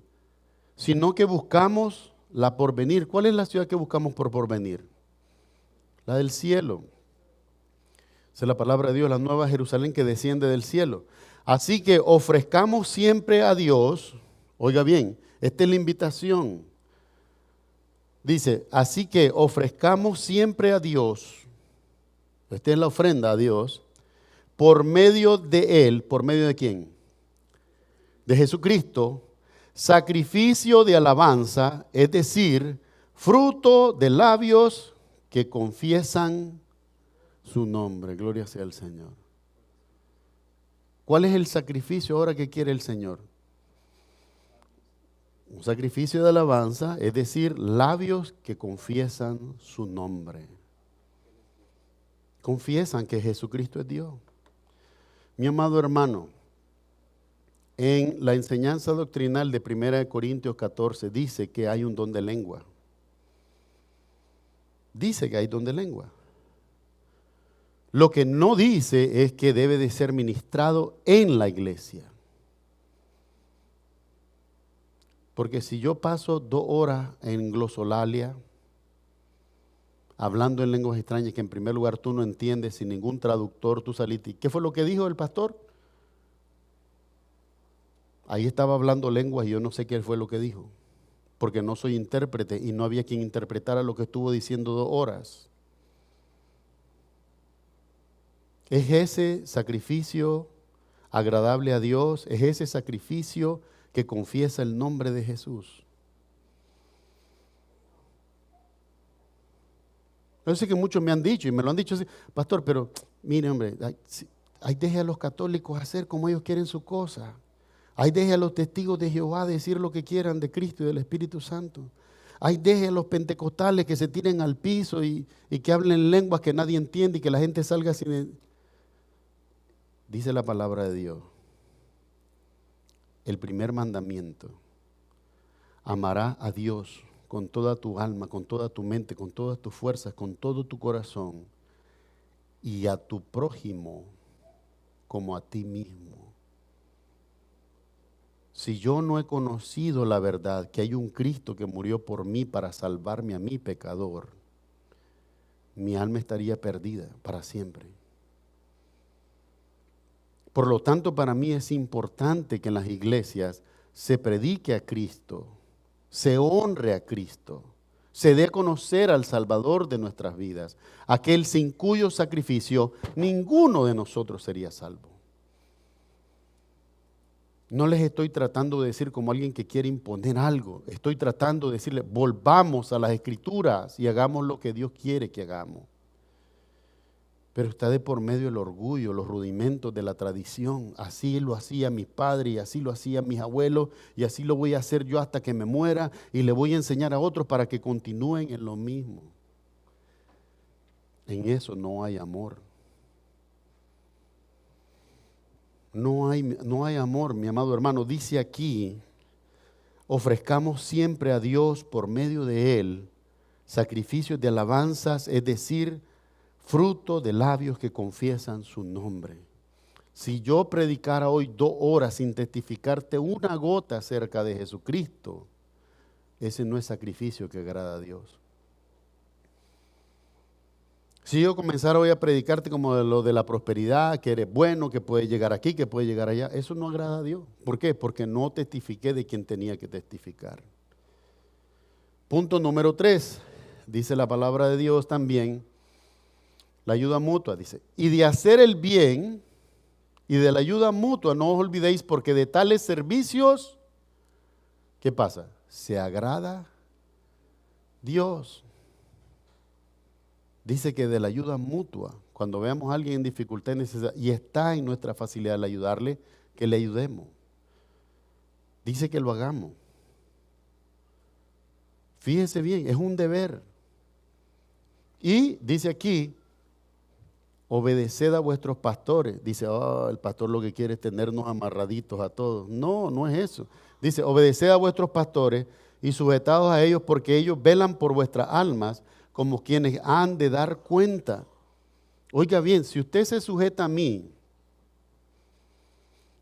sino que buscamos la porvenir. ¿Cuál es la ciudad que buscamos por porvenir? La del cielo. Esa es la palabra de Dios, la nueva Jerusalén que desciende del cielo. Así que ofrezcamos siempre a Dios, oiga bien, esta es la invitación. Dice, así que ofrezcamos siempre a Dios, esta es la ofrenda a Dios, por medio de Él, ¿por medio de quién? De Jesucristo, sacrificio de alabanza, es decir, fruto de labios que confiesan su nombre. Gloria sea al Señor. ¿Cuál es el sacrificio ahora que quiere el Señor? Un sacrificio de alabanza, es decir, labios que confiesan su nombre. Confiesan que Jesucristo es Dios. Mi amado hermano, en la enseñanza doctrinal de 1 Corintios 14 dice que hay un don de lengua. Dice que hay don de lengua. Lo que no dice es que debe de ser ministrado en la iglesia. Porque si yo paso 2 horas en glosolalia, hablando en lenguas extrañas que en primer lugar tú no entiendes, sin ningún traductor, tú saliste. ¿Qué fue lo que dijo el pastor? Ahí estaba hablando lenguas y yo no sé qué fue lo que dijo. Porque no soy intérprete y no había quien interpretara lo que estuvo diciendo 2 horas. ¿Es ese sacrificio agradable a Dios? ¿Es ese sacrificio que confiesa el nombre de Jesús? Yo sé que muchos me han dicho y me lo han dicho así, pastor, pero mire hombre, ahí deje a los católicos hacer como ellos quieren su cosa. Ahí deje a los testigos de Jehová decir lo que quieran de Cristo y del Espíritu Santo. Ahí deje a los pentecostales que se tiren al piso y que hablen lenguas que nadie entiende y que la gente salga sin... Dice la palabra de Dios, el primer mandamiento, amará a Dios con toda tu alma, con toda tu mente, con todas tus fuerzas, con todo tu corazón, y a tu prójimo como a ti mismo. Si yo no he conocido la verdad, que hay un Cristo que murió por mí para salvarme a mí, pecador, mi alma estaría perdida para siempre. Por lo tanto, para mí es importante que en las iglesias se predique a Cristo, se honre a Cristo, se dé a conocer al Salvador de nuestras vidas, aquel sin cuyo sacrificio ninguno de nosotros sería salvo. No les estoy tratando de decir como alguien que quiere imponer algo, estoy tratando de decirles, volvamos a las Escrituras y hagamos lo que Dios quiere que hagamos. Pero está de por medio el orgullo, los rudimentos de la tradición. Así lo hacía mis padres y así lo hacían mis abuelos y así lo voy a hacer yo hasta que me muera y le voy a enseñar a otros para que continúen en lo mismo. En eso no hay amor. No hay amor, mi amado hermano. Dice aquí, ofrezcamos siempre a Dios por medio de Él sacrificios de alabanzas, es decir, fruto de labios que confiesan su nombre. Si yo predicara hoy 2 horas sin testificarte una gota acerca de Jesucristo, ese no es sacrificio que agrada a Dios. Si yo comenzara hoy a predicarte como de lo de la prosperidad, que eres bueno, que puedes llegar aquí, que puedes llegar allá, eso no agrada a Dios. ¿Por qué? Porque no testifiqué de quien tenía que testificar. Punto número 3, dice la palabra de Dios también, la ayuda mutua, dice, y de hacer el bien y de la ayuda mutua, no os olvidéis, porque de tales servicios, ¿qué pasa? Se agrada Dios. Dice que de la ayuda mutua, cuando veamos a alguien en dificultad y necesidad, y está en nuestra facilidad de ayudarle, que le ayudemos. Dice que lo hagamos. Fíjese bien, es un deber. Y dice aquí, obedeced a vuestros pastores. Dice, el pastor lo que quiere es tenernos amarraditos a todos. No, no es eso. Dice, obedeced a vuestros pastores y sujetados a ellos, porque ellos velan por vuestras almas como quienes han de dar cuenta. Oiga bien, si usted se sujeta a mí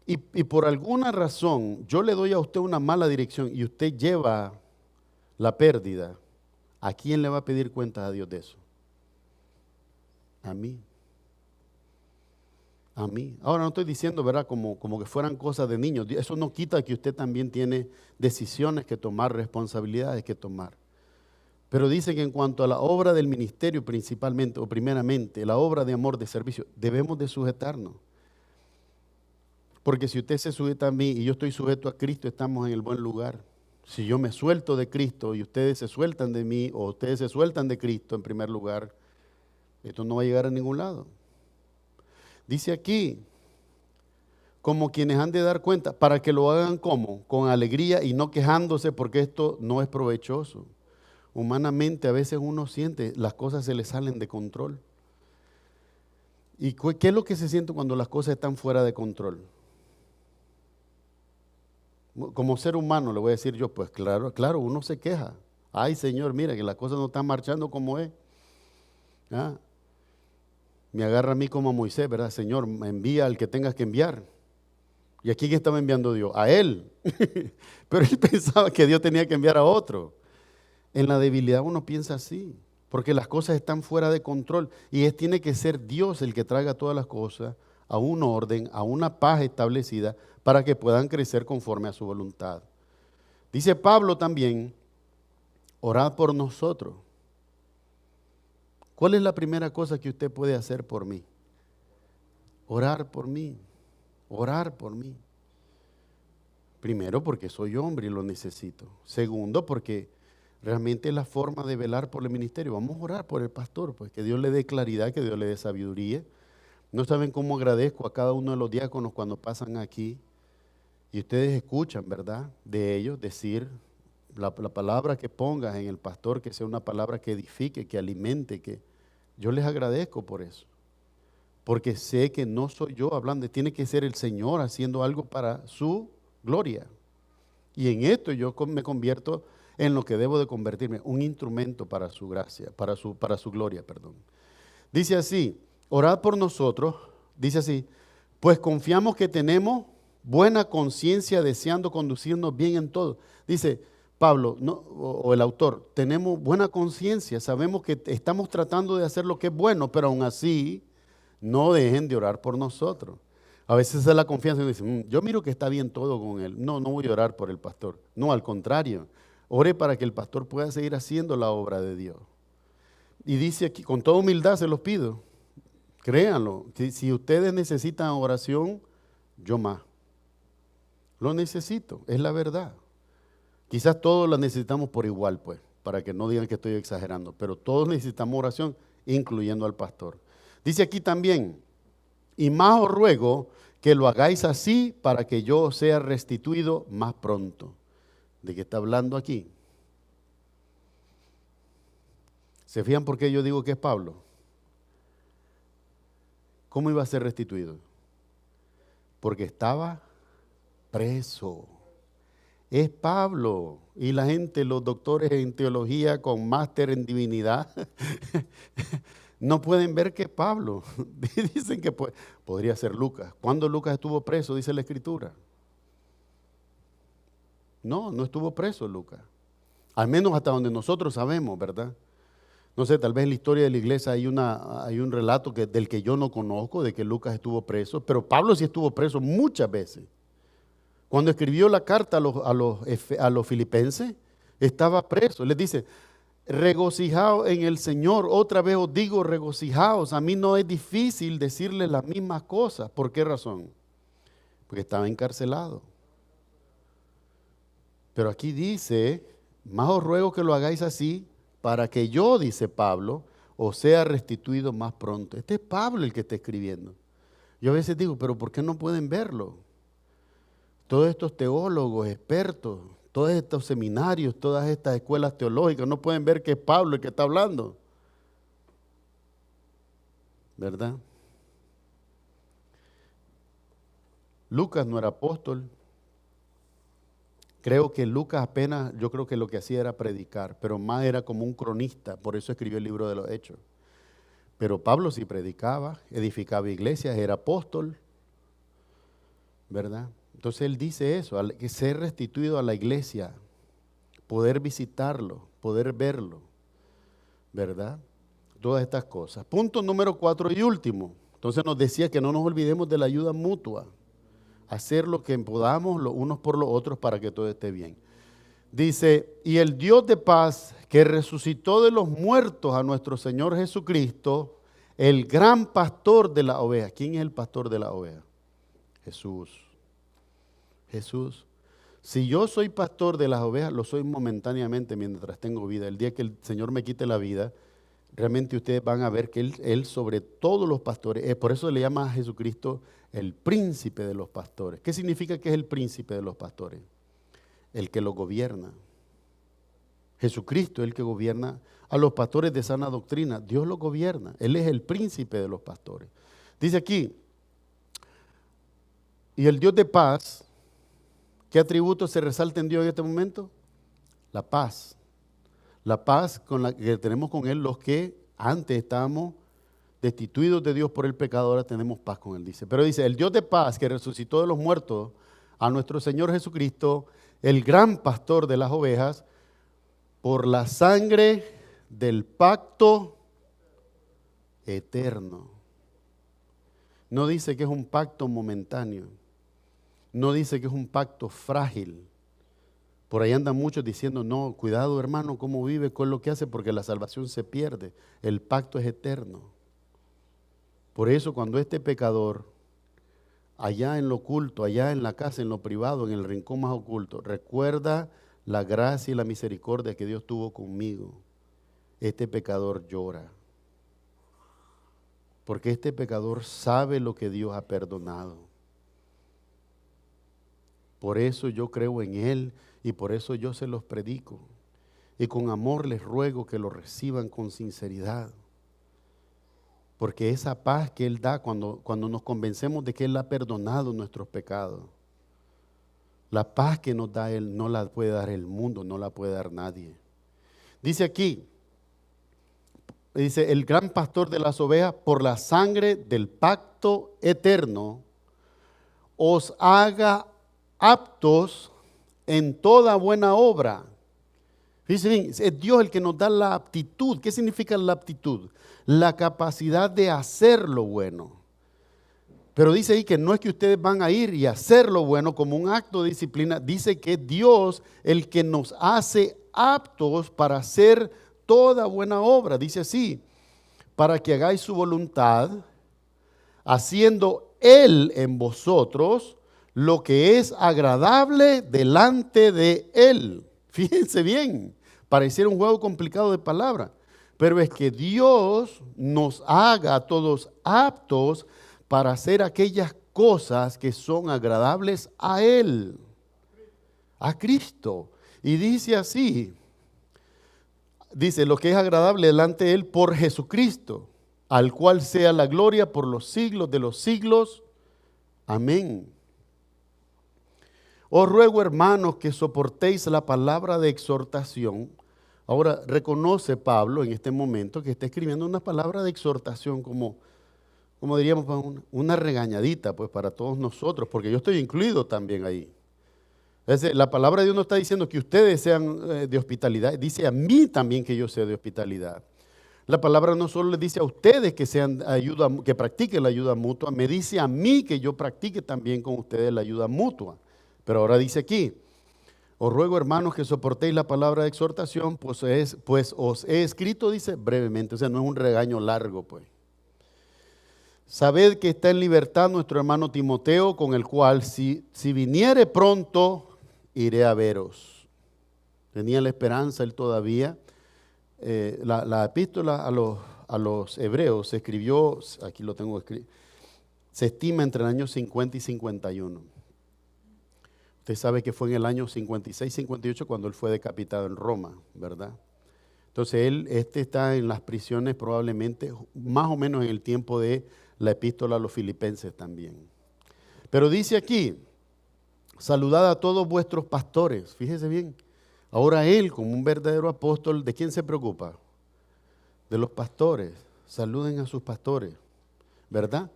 y por alguna razón yo le doy a usted una mala dirección y usted lleva la pérdida, ¿a quién le va a pedir cuentas a Dios de eso? A mí. A mí. Ahora no estoy diciendo, ¿verdad? Como que fueran cosas de niños. Eso no quita que usted también tiene decisiones que tomar, responsabilidades que tomar. Pero dice que en cuanto a la obra del ministerio principalmente, o primeramente, la obra de amor, de servicio, debemos de sujetarnos. Porque si usted se sujeta a mí y yo estoy sujeto a Cristo, estamos en el buen lugar. Si yo me suelto de Cristo y ustedes se sueltan de mí, o ustedes se sueltan de Cristo en primer lugar, esto no va a llegar a ningún lado. Dice aquí, como quienes han de dar cuenta, para que lo hagan como, con alegría y no quejándose porque esto no es provechoso. Humanamente a veces uno siente, las cosas se le salen de control. ¿Y qué es lo que se siente cuando las cosas están fuera de control? Como ser humano le voy a decir yo, pues claro, uno se queja. Ay Señor, mira que las cosas no están marchando como es. Me agarra a mí como a Moisés, ¿verdad? Señor, me envía al que tengas que enviar. ¿Y a quién estaba enviando Dios? A él. Pero él pensaba que Dios tenía que enviar a otro. En la debilidad uno piensa así, porque las cosas están fuera de control y tiene que ser Dios el que traiga todas las cosas a un orden, a una paz establecida para que puedan crecer conforme a su voluntad. Dice Pablo también, orad por nosotros. ¿Cuál es la primera cosa que usted puede hacer por mí? Orar por mí, orar por mí. Primero, porque soy hombre y lo necesito. Segundo, porque realmente es la forma de velar por el ministerio. Vamos a orar por el pastor, pues que Dios le dé claridad, que Dios le dé sabiduría. No saben cómo agradezco a cada uno de los diáconos cuando pasan aquí y ustedes escuchan, ¿verdad? De ellos decir la palabra que pongas en el pastor, que sea una palabra que edifique, que alimente, que yo les agradezco por eso. Porque sé que no soy yo hablando, tiene que ser el Señor haciendo algo para su gloria. Y en esto yo me convierto en lo que debo de convertirme, un instrumento para su gracia, para su gloria, perdón. Dice así, orad por nosotros, dice así, pues confiamos que tenemos buena conciencia deseando conducirnos bien en todo. Dice Pablo, o el autor, tenemos buena conciencia, sabemos que estamos tratando de hacer lo que es bueno, pero aún así no dejen de orar por nosotros. A veces es la confianza y uno dice, yo miro que está bien todo con él. No voy a orar por el pastor. No, al contrario. Ore para que el pastor pueda seguir haciendo la obra de Dios. Y dice aquí, con toda humildad se los pido. Créanlo. Si ustedes necesitan oración, yo más. Lo necesito, es la verdad. Quizás todos la necesitamos por igual, pues, para que no digan que estoy exagerando. Pero todos necesitamos oración, incluyendo al pastor. Dice aquí también, y más os ruego que lo hagáis así para que yo sea restituido más pronto. ¿De qué está hablando aquí? ¿Se fijan por qué yo digo que es Pablo? ¿Cómo iba a ser restituido? Porque estaba preso. Es Pablo. Y la gente, los doctores en teología con máster en divinidad, no pueden ver que es Pablo. Dicen que podría ser Lucas. ¿Cuándo Lucas estuvo preso? Dice la Escritura. No estuvo preso Lucas. Al menos hasta donde nosotros sabemos, ¿verdad? No sé, tal vez en la historia de la iglesia hay un relato del que yo no conozco, de que Lucas estuvo preso, pero Pablo sí estuvo preso muchas veces. Cuando escribió la carta a los filipenses, estaba preso. Les dice, regocijaos en el Señor. Otra vez os digo, regocijaos. A mí no es difícil decirles las mismas cosas. ¿Por qué razón? Porque estaba encarcelado. Pero aquí dice, más os ruego que lo hagáis así, para que yo, dice Pablo, os sea restituido más pronto. Este es Pablo el que está escribiendo. Yo a veces digo, pero ¿por qué no pueden verlo? Todos estos teólogos, expertos, todos estos seminarios, todas estas escuelas teológicas, no pueden ver que es Pablo el que está hablando. ¿Verdad? Lucas no era apóstol. Creo que Lucas apenas, yo creo que lo que hacía era predicar, pero más era como un cronista, por eso escribió el libro de los Hechos. Pero Pablo sí predicaba, edificaba iglesias, era apóstol, ¿verdad? Entonces él dice eso, que ser restituido a la iglesia poder visitarlo, poder verlo, ¿verdad? Todas estas cosas. Punto número 4 y último. Entonces nos decía que no nos olvidemos de la ayuda mutua. Hacer lo que podamos los unos por los otros para que todo esté bien. Dice, y el Dios de paz que resucitó de los muertos a nuestro Señor Jesucristo, el gran pastor de la oveja. ¿Quién es el pastor de la oveja? Jesús. Jesús. Si yo soy pastor de las ovejas, lo soy momentáneamente mientras tengo vida. El día que el Señor me quite la vida, realmente ustedes van a ver que Él sobre todos los pastores, por eso le llama a Jesucristo el príncipe de los pastores. ¿Qué significa que es el príncipe de los pastores? El que los gobierna. Jesucristo es el que gobierna a los pastores de sana doctrina. Dios los gobierna. Él es el príncipe de los pastores. Dice aquí, y el Dios de paz, ¿qué atributos se resalta en Dios en este momento? La paz. La paz con la que tenemos con Él los que antes estábamos destituidos de Dios por el pecado, ahora tenemos paz con Él, dice. Pero dice, el Dios de paz que resucitó de los muertos a nuestro Señor Jesucristo, el gran pastor de las ovejas, por la sangre del pacto eterno. No dice que es un pacto momentáneo. No dice que es un pacto frágil. Por ahí andan muchos diciendo, no, cuidado hermano, cómo vive, con lo que hace, porque la salvación se pierde. El pacto es eterno. Por eso cuando este pecador, allá en lo oculto, allá en la casa, en lo privado, en el rincón más oculto, recuerda la gracia y la misericordia que Dios tuvo conmigo, este pecador llora. Porque este pecador sabe lo que Dios ha perdonado. Por eso yo creo en Él y por eso yo se los predico. Y con amor les ruego que lo reciban con sinceridad. Porque esa paz que Él da cuando nos convencemos de que Él ha perdonado nuestros pecados, la paz que nos da Él no la puede dar el mundo, no la puede dar nadie. Dice aquí, dice, el gran pastor de las ovejas, por la sangre del pacto eterno, os haga aptos en toda buena obra. Dice bien, es Dios el que nos da la aptitud. ¿Qué significa la aptitud? La capacidad de hacer lo bueno. Pero dice ahí que no es que ustedes van a ir y hacer lo bueno como un acto de disciplina. Dice que es Dios el que nos hace aptos para hacer toda buena obra. Dice así, para que hagáis su voluntad, haciendo Él en vosotros lo que es agradable delante de Él. Fíjense bien, pareciera un juego complicado de palabras, pero es que Dios nos haga a todos aptos para hacer aquellas cosas que son agradables a Él, a Cristo. Y dice así, dice lo que es agradable delante de Él por Jesucristo, al cual sea la gloria por los siglos de los siglos. Amén. Os ruego, hermanos, que soportéis la palabra de exhortación. Ahora, reconoce Pablo en este momento que está escribiendo una palabra de exhortación como diríamos, una regañadita pues para todos nosotros, porque yo estoy incluido también ahí. Es decir, la palabra de Dios no está diciendo que ustedes sean de hospitalidad, dice a mí también que yo sea de hospitalidad. La palabra no solo les dice a ustedes que sean ayuda, que practiquen la ayuda mutua, me dice a mí que yo practique también con ustedes la ayuda mutua. Pero ahora dice aquí, os ruego hermanos que soportéis la palabra de exhortación, pues os he escrito, dice brevemente, o sea, no es un regaño largo pues. Sabed que está en libertad nuestro hermano Timoteo, con el cual si viniere pronto, iré a veros. Tenía la esperanza él todavía. La epístola a los hebreos se escribió, aquí lo tengo escrito, se estima entre el año 50 y 51. Usted sabe que fue en el año 56-58 cuando él fue decapitado en Roma, ¿verdad? Entonces este está en las prisiones probablemente más o menos en el tiempo de la epístola a los filipenses también. Pero dice aquí, saludad a todos vuestros pastores. Fíjese bien, ahora él como un verdadero apóstol, ¿de quién se preocupa? De los pastores. Saluden a sus pastores, ¿verdad?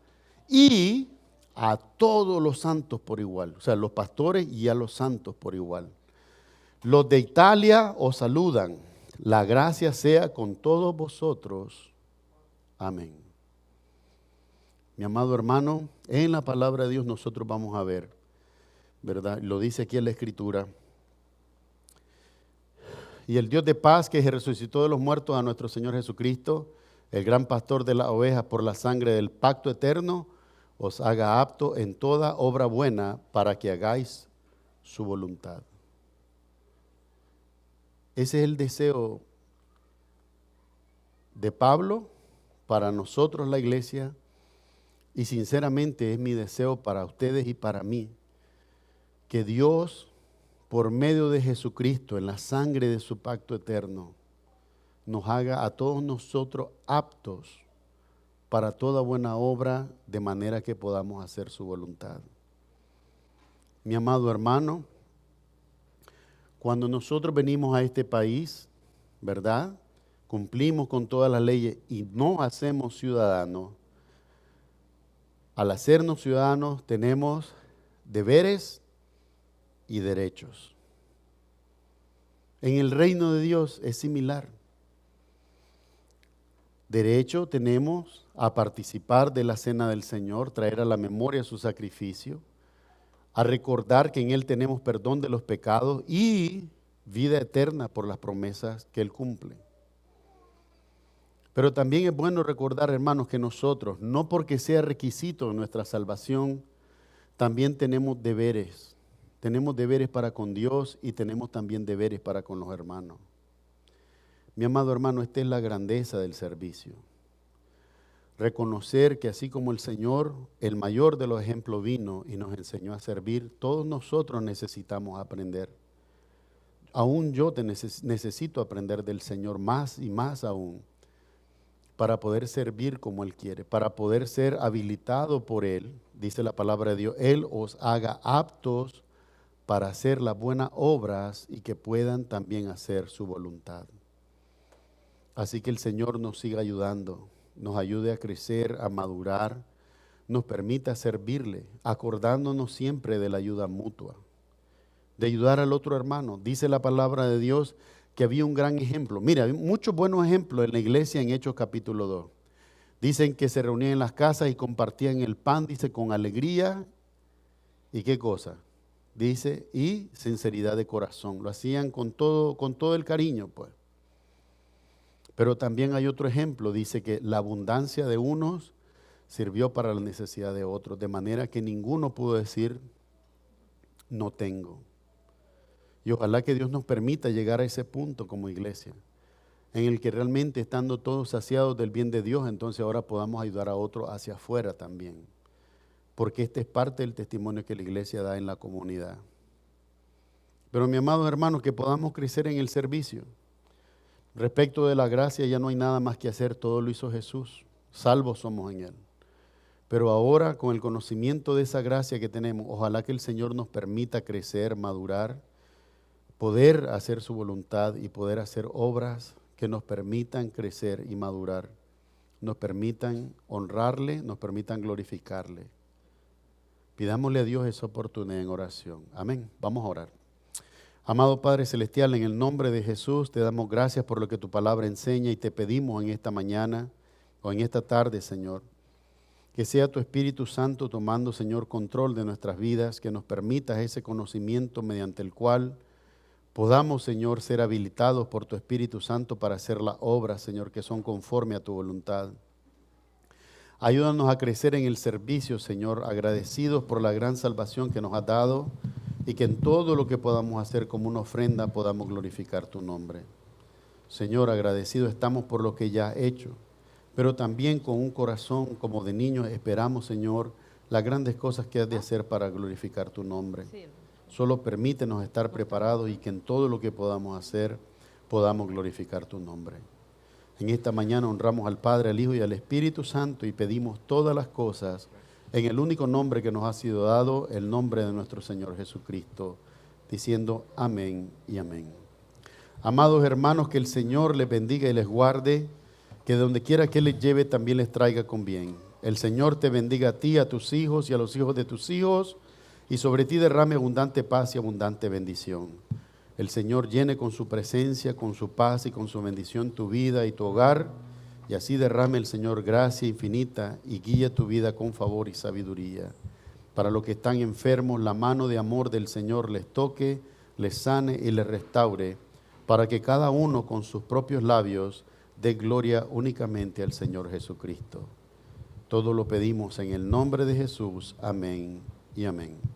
Y a todos los santos por igual, o sea, los pastores y a los santos por igual. Los de Italia os saludan. La gracia sea con todos vosotros. Amén. Mi amado hermano, en la palabra de Dios nosotros vamos a ver, ¿verdad? Lo dice aquí en la Escritura. Y el Dios de paz que resucitó de los muertos a nuestro Señor Jesucristo, el gran pastor de las ovejas por la sangre del pacto eterno, os haga apto en toda obra buena para que hagáis su voluntad. Ese es el deseo de Pablo para nosotros la iglesia y sinceramente es mi deseo para ustedes y para mí, que Dios por medio de Jesucristo en la sangre de su pacto eterno nos haga a todos nosotros aptos para toda buena obra de manera que podamos hacer su voluntad. Mi amado hermano, cuando nosotros venimos a este país, ¿verdad? Cumplimos con todas las leyes y no hacemos ciudadanos. Al hacernos ciudadanos tenemos deberes y derechos. En el reino de Dios es similar. Derecho tenemos a participar de la cena del Señor, traer a la memoria su sacrificio, a recordar que en Él tenemos perdón de los pecados y vida eterna por las promesas que Él cumple. Pero también es bueno recordar, hermanos, que nosotros, no porque sea requisito de nuestra salvación, también tenemos deberes. Tenemos deberes para con Dios y tenemos también deberes para con los hermanos. Mi amado hermano, esta es la grandeza del servicio. Reconocer que así como el Señor, el mayor de los ejemplos, vino y nos enseñó a servir, todos nosotros necesitamos aprender. Aún yo necesito aprender del Señor más y más aún, para poder servir como Él quiere, para poder ser habilitado por Él, dice la palabra de Dios, Él os haga aptos para hacer las buenas obras y que puedan también hacer su voluntad. Así que el Señor nos siga ayudando, nos ayude a crecer, a madurar, nos permita servirle, acordándonos siempre de la ayuda mutua, de ayudar al otro hermano. Dice la palabra de Dios que había un gran ejemplo. Mira, hay muchos buenos ejemplos en la iglesia en Hechos capítulo 2. Dicen que se reunían en las casas y compartían el pan, dice, con alegría. ¿Y qué cosa? Dice, y sinceridad de corazón. Lo hacían con todo el cariño, pues. Pero también hay otro ejemplo, dice que la abundancia de unos sirvió para la necesidad de otros, de manera que ninguno pudo decir, no tengo. Y ojalá que Dios nos permita llegar a ese punto como iglesia, en el que realmente estando todos saciados del bien de Dios, entonces ahora podamos ayudar a otros hacia afuera también. Porque este es parte del testimonio que la iglesia da en la comunidad. Pero mi amados hermanos, que podamos crecer en el servicio. Respecto de la gracia ya no hay nada más que hacer, todo lo hizo Jesús, salvos somos en Él. Pero ahora con el conocimiento de esa gracia que tenemos, ojalá que el Señor nos permita crecer, madurar, poder hacer su voluntad y poder hacer obras que nos permitan crecer y madurar, nos permitan honrarle, nos permitan glorificarle. Pidámosle a Dios esa oportunidad en oración. Amén. Vamos a orar. Amado Padre Celestial, en el nombre de Jesús te damos gracias por lo que tu palabra enseña y te pedimos en esta mañana o en esta tarde, Señor, que sea tu Espíritu Santo tomando, Señor, control de nuestras vidas, que nos permitas ese conocimiento mediante el cual podamos, Señor, ser habilitados por tu Espíritu Santo para hacer las obras, Señor, que son conforme a tu voluntad. Ayúdanos a crecer en el servicio, Señor, agradecidos por la gran salvación que nos has dado y que en todo lo que podamos hacer como una ofrenda podamos glorificar tu nombre. Señor, agradecidos estamos por lo que ya has hecho, pero también con un corazón como de niños esperamos, Señor, las grandes cosas que has de hacer para glorificar tu nombre. Solo permítenos estar preparados y que en todo lo que podamos hacer podamos glorificar tu nombre. En esta mañana honramos al Padre, al Hijo y al Espíritu Santo y pedimos todas las cosas en el único nombre que nos ha sido dado, el nombre de nuestro Señor Jesucristo, diciendo amén y amén. Amados hermanos, que el Señor les bendiga y les guarde, que donde quiera que les lleve también les traiga con bien. El Señor te bendiga a ti, a tus hijos y a los hijos de tus hijos, y sobre ti derrame abundante paz y abundante bendición. El Señor llene con su presencia, con su paz y con su bendición tu vida y tu hogar, y así derrame el Señor gracia infinita y guía tu vida con favor y sabiduría. Para los que están enfermos, la mano de amor del Señor les toque, les sane y les restaure, para que cada uno con sus propios labios dé gloria únicamente al Señor Jesucristo. Todo lo pedimos en el nombre de Jesús. Amén y amén.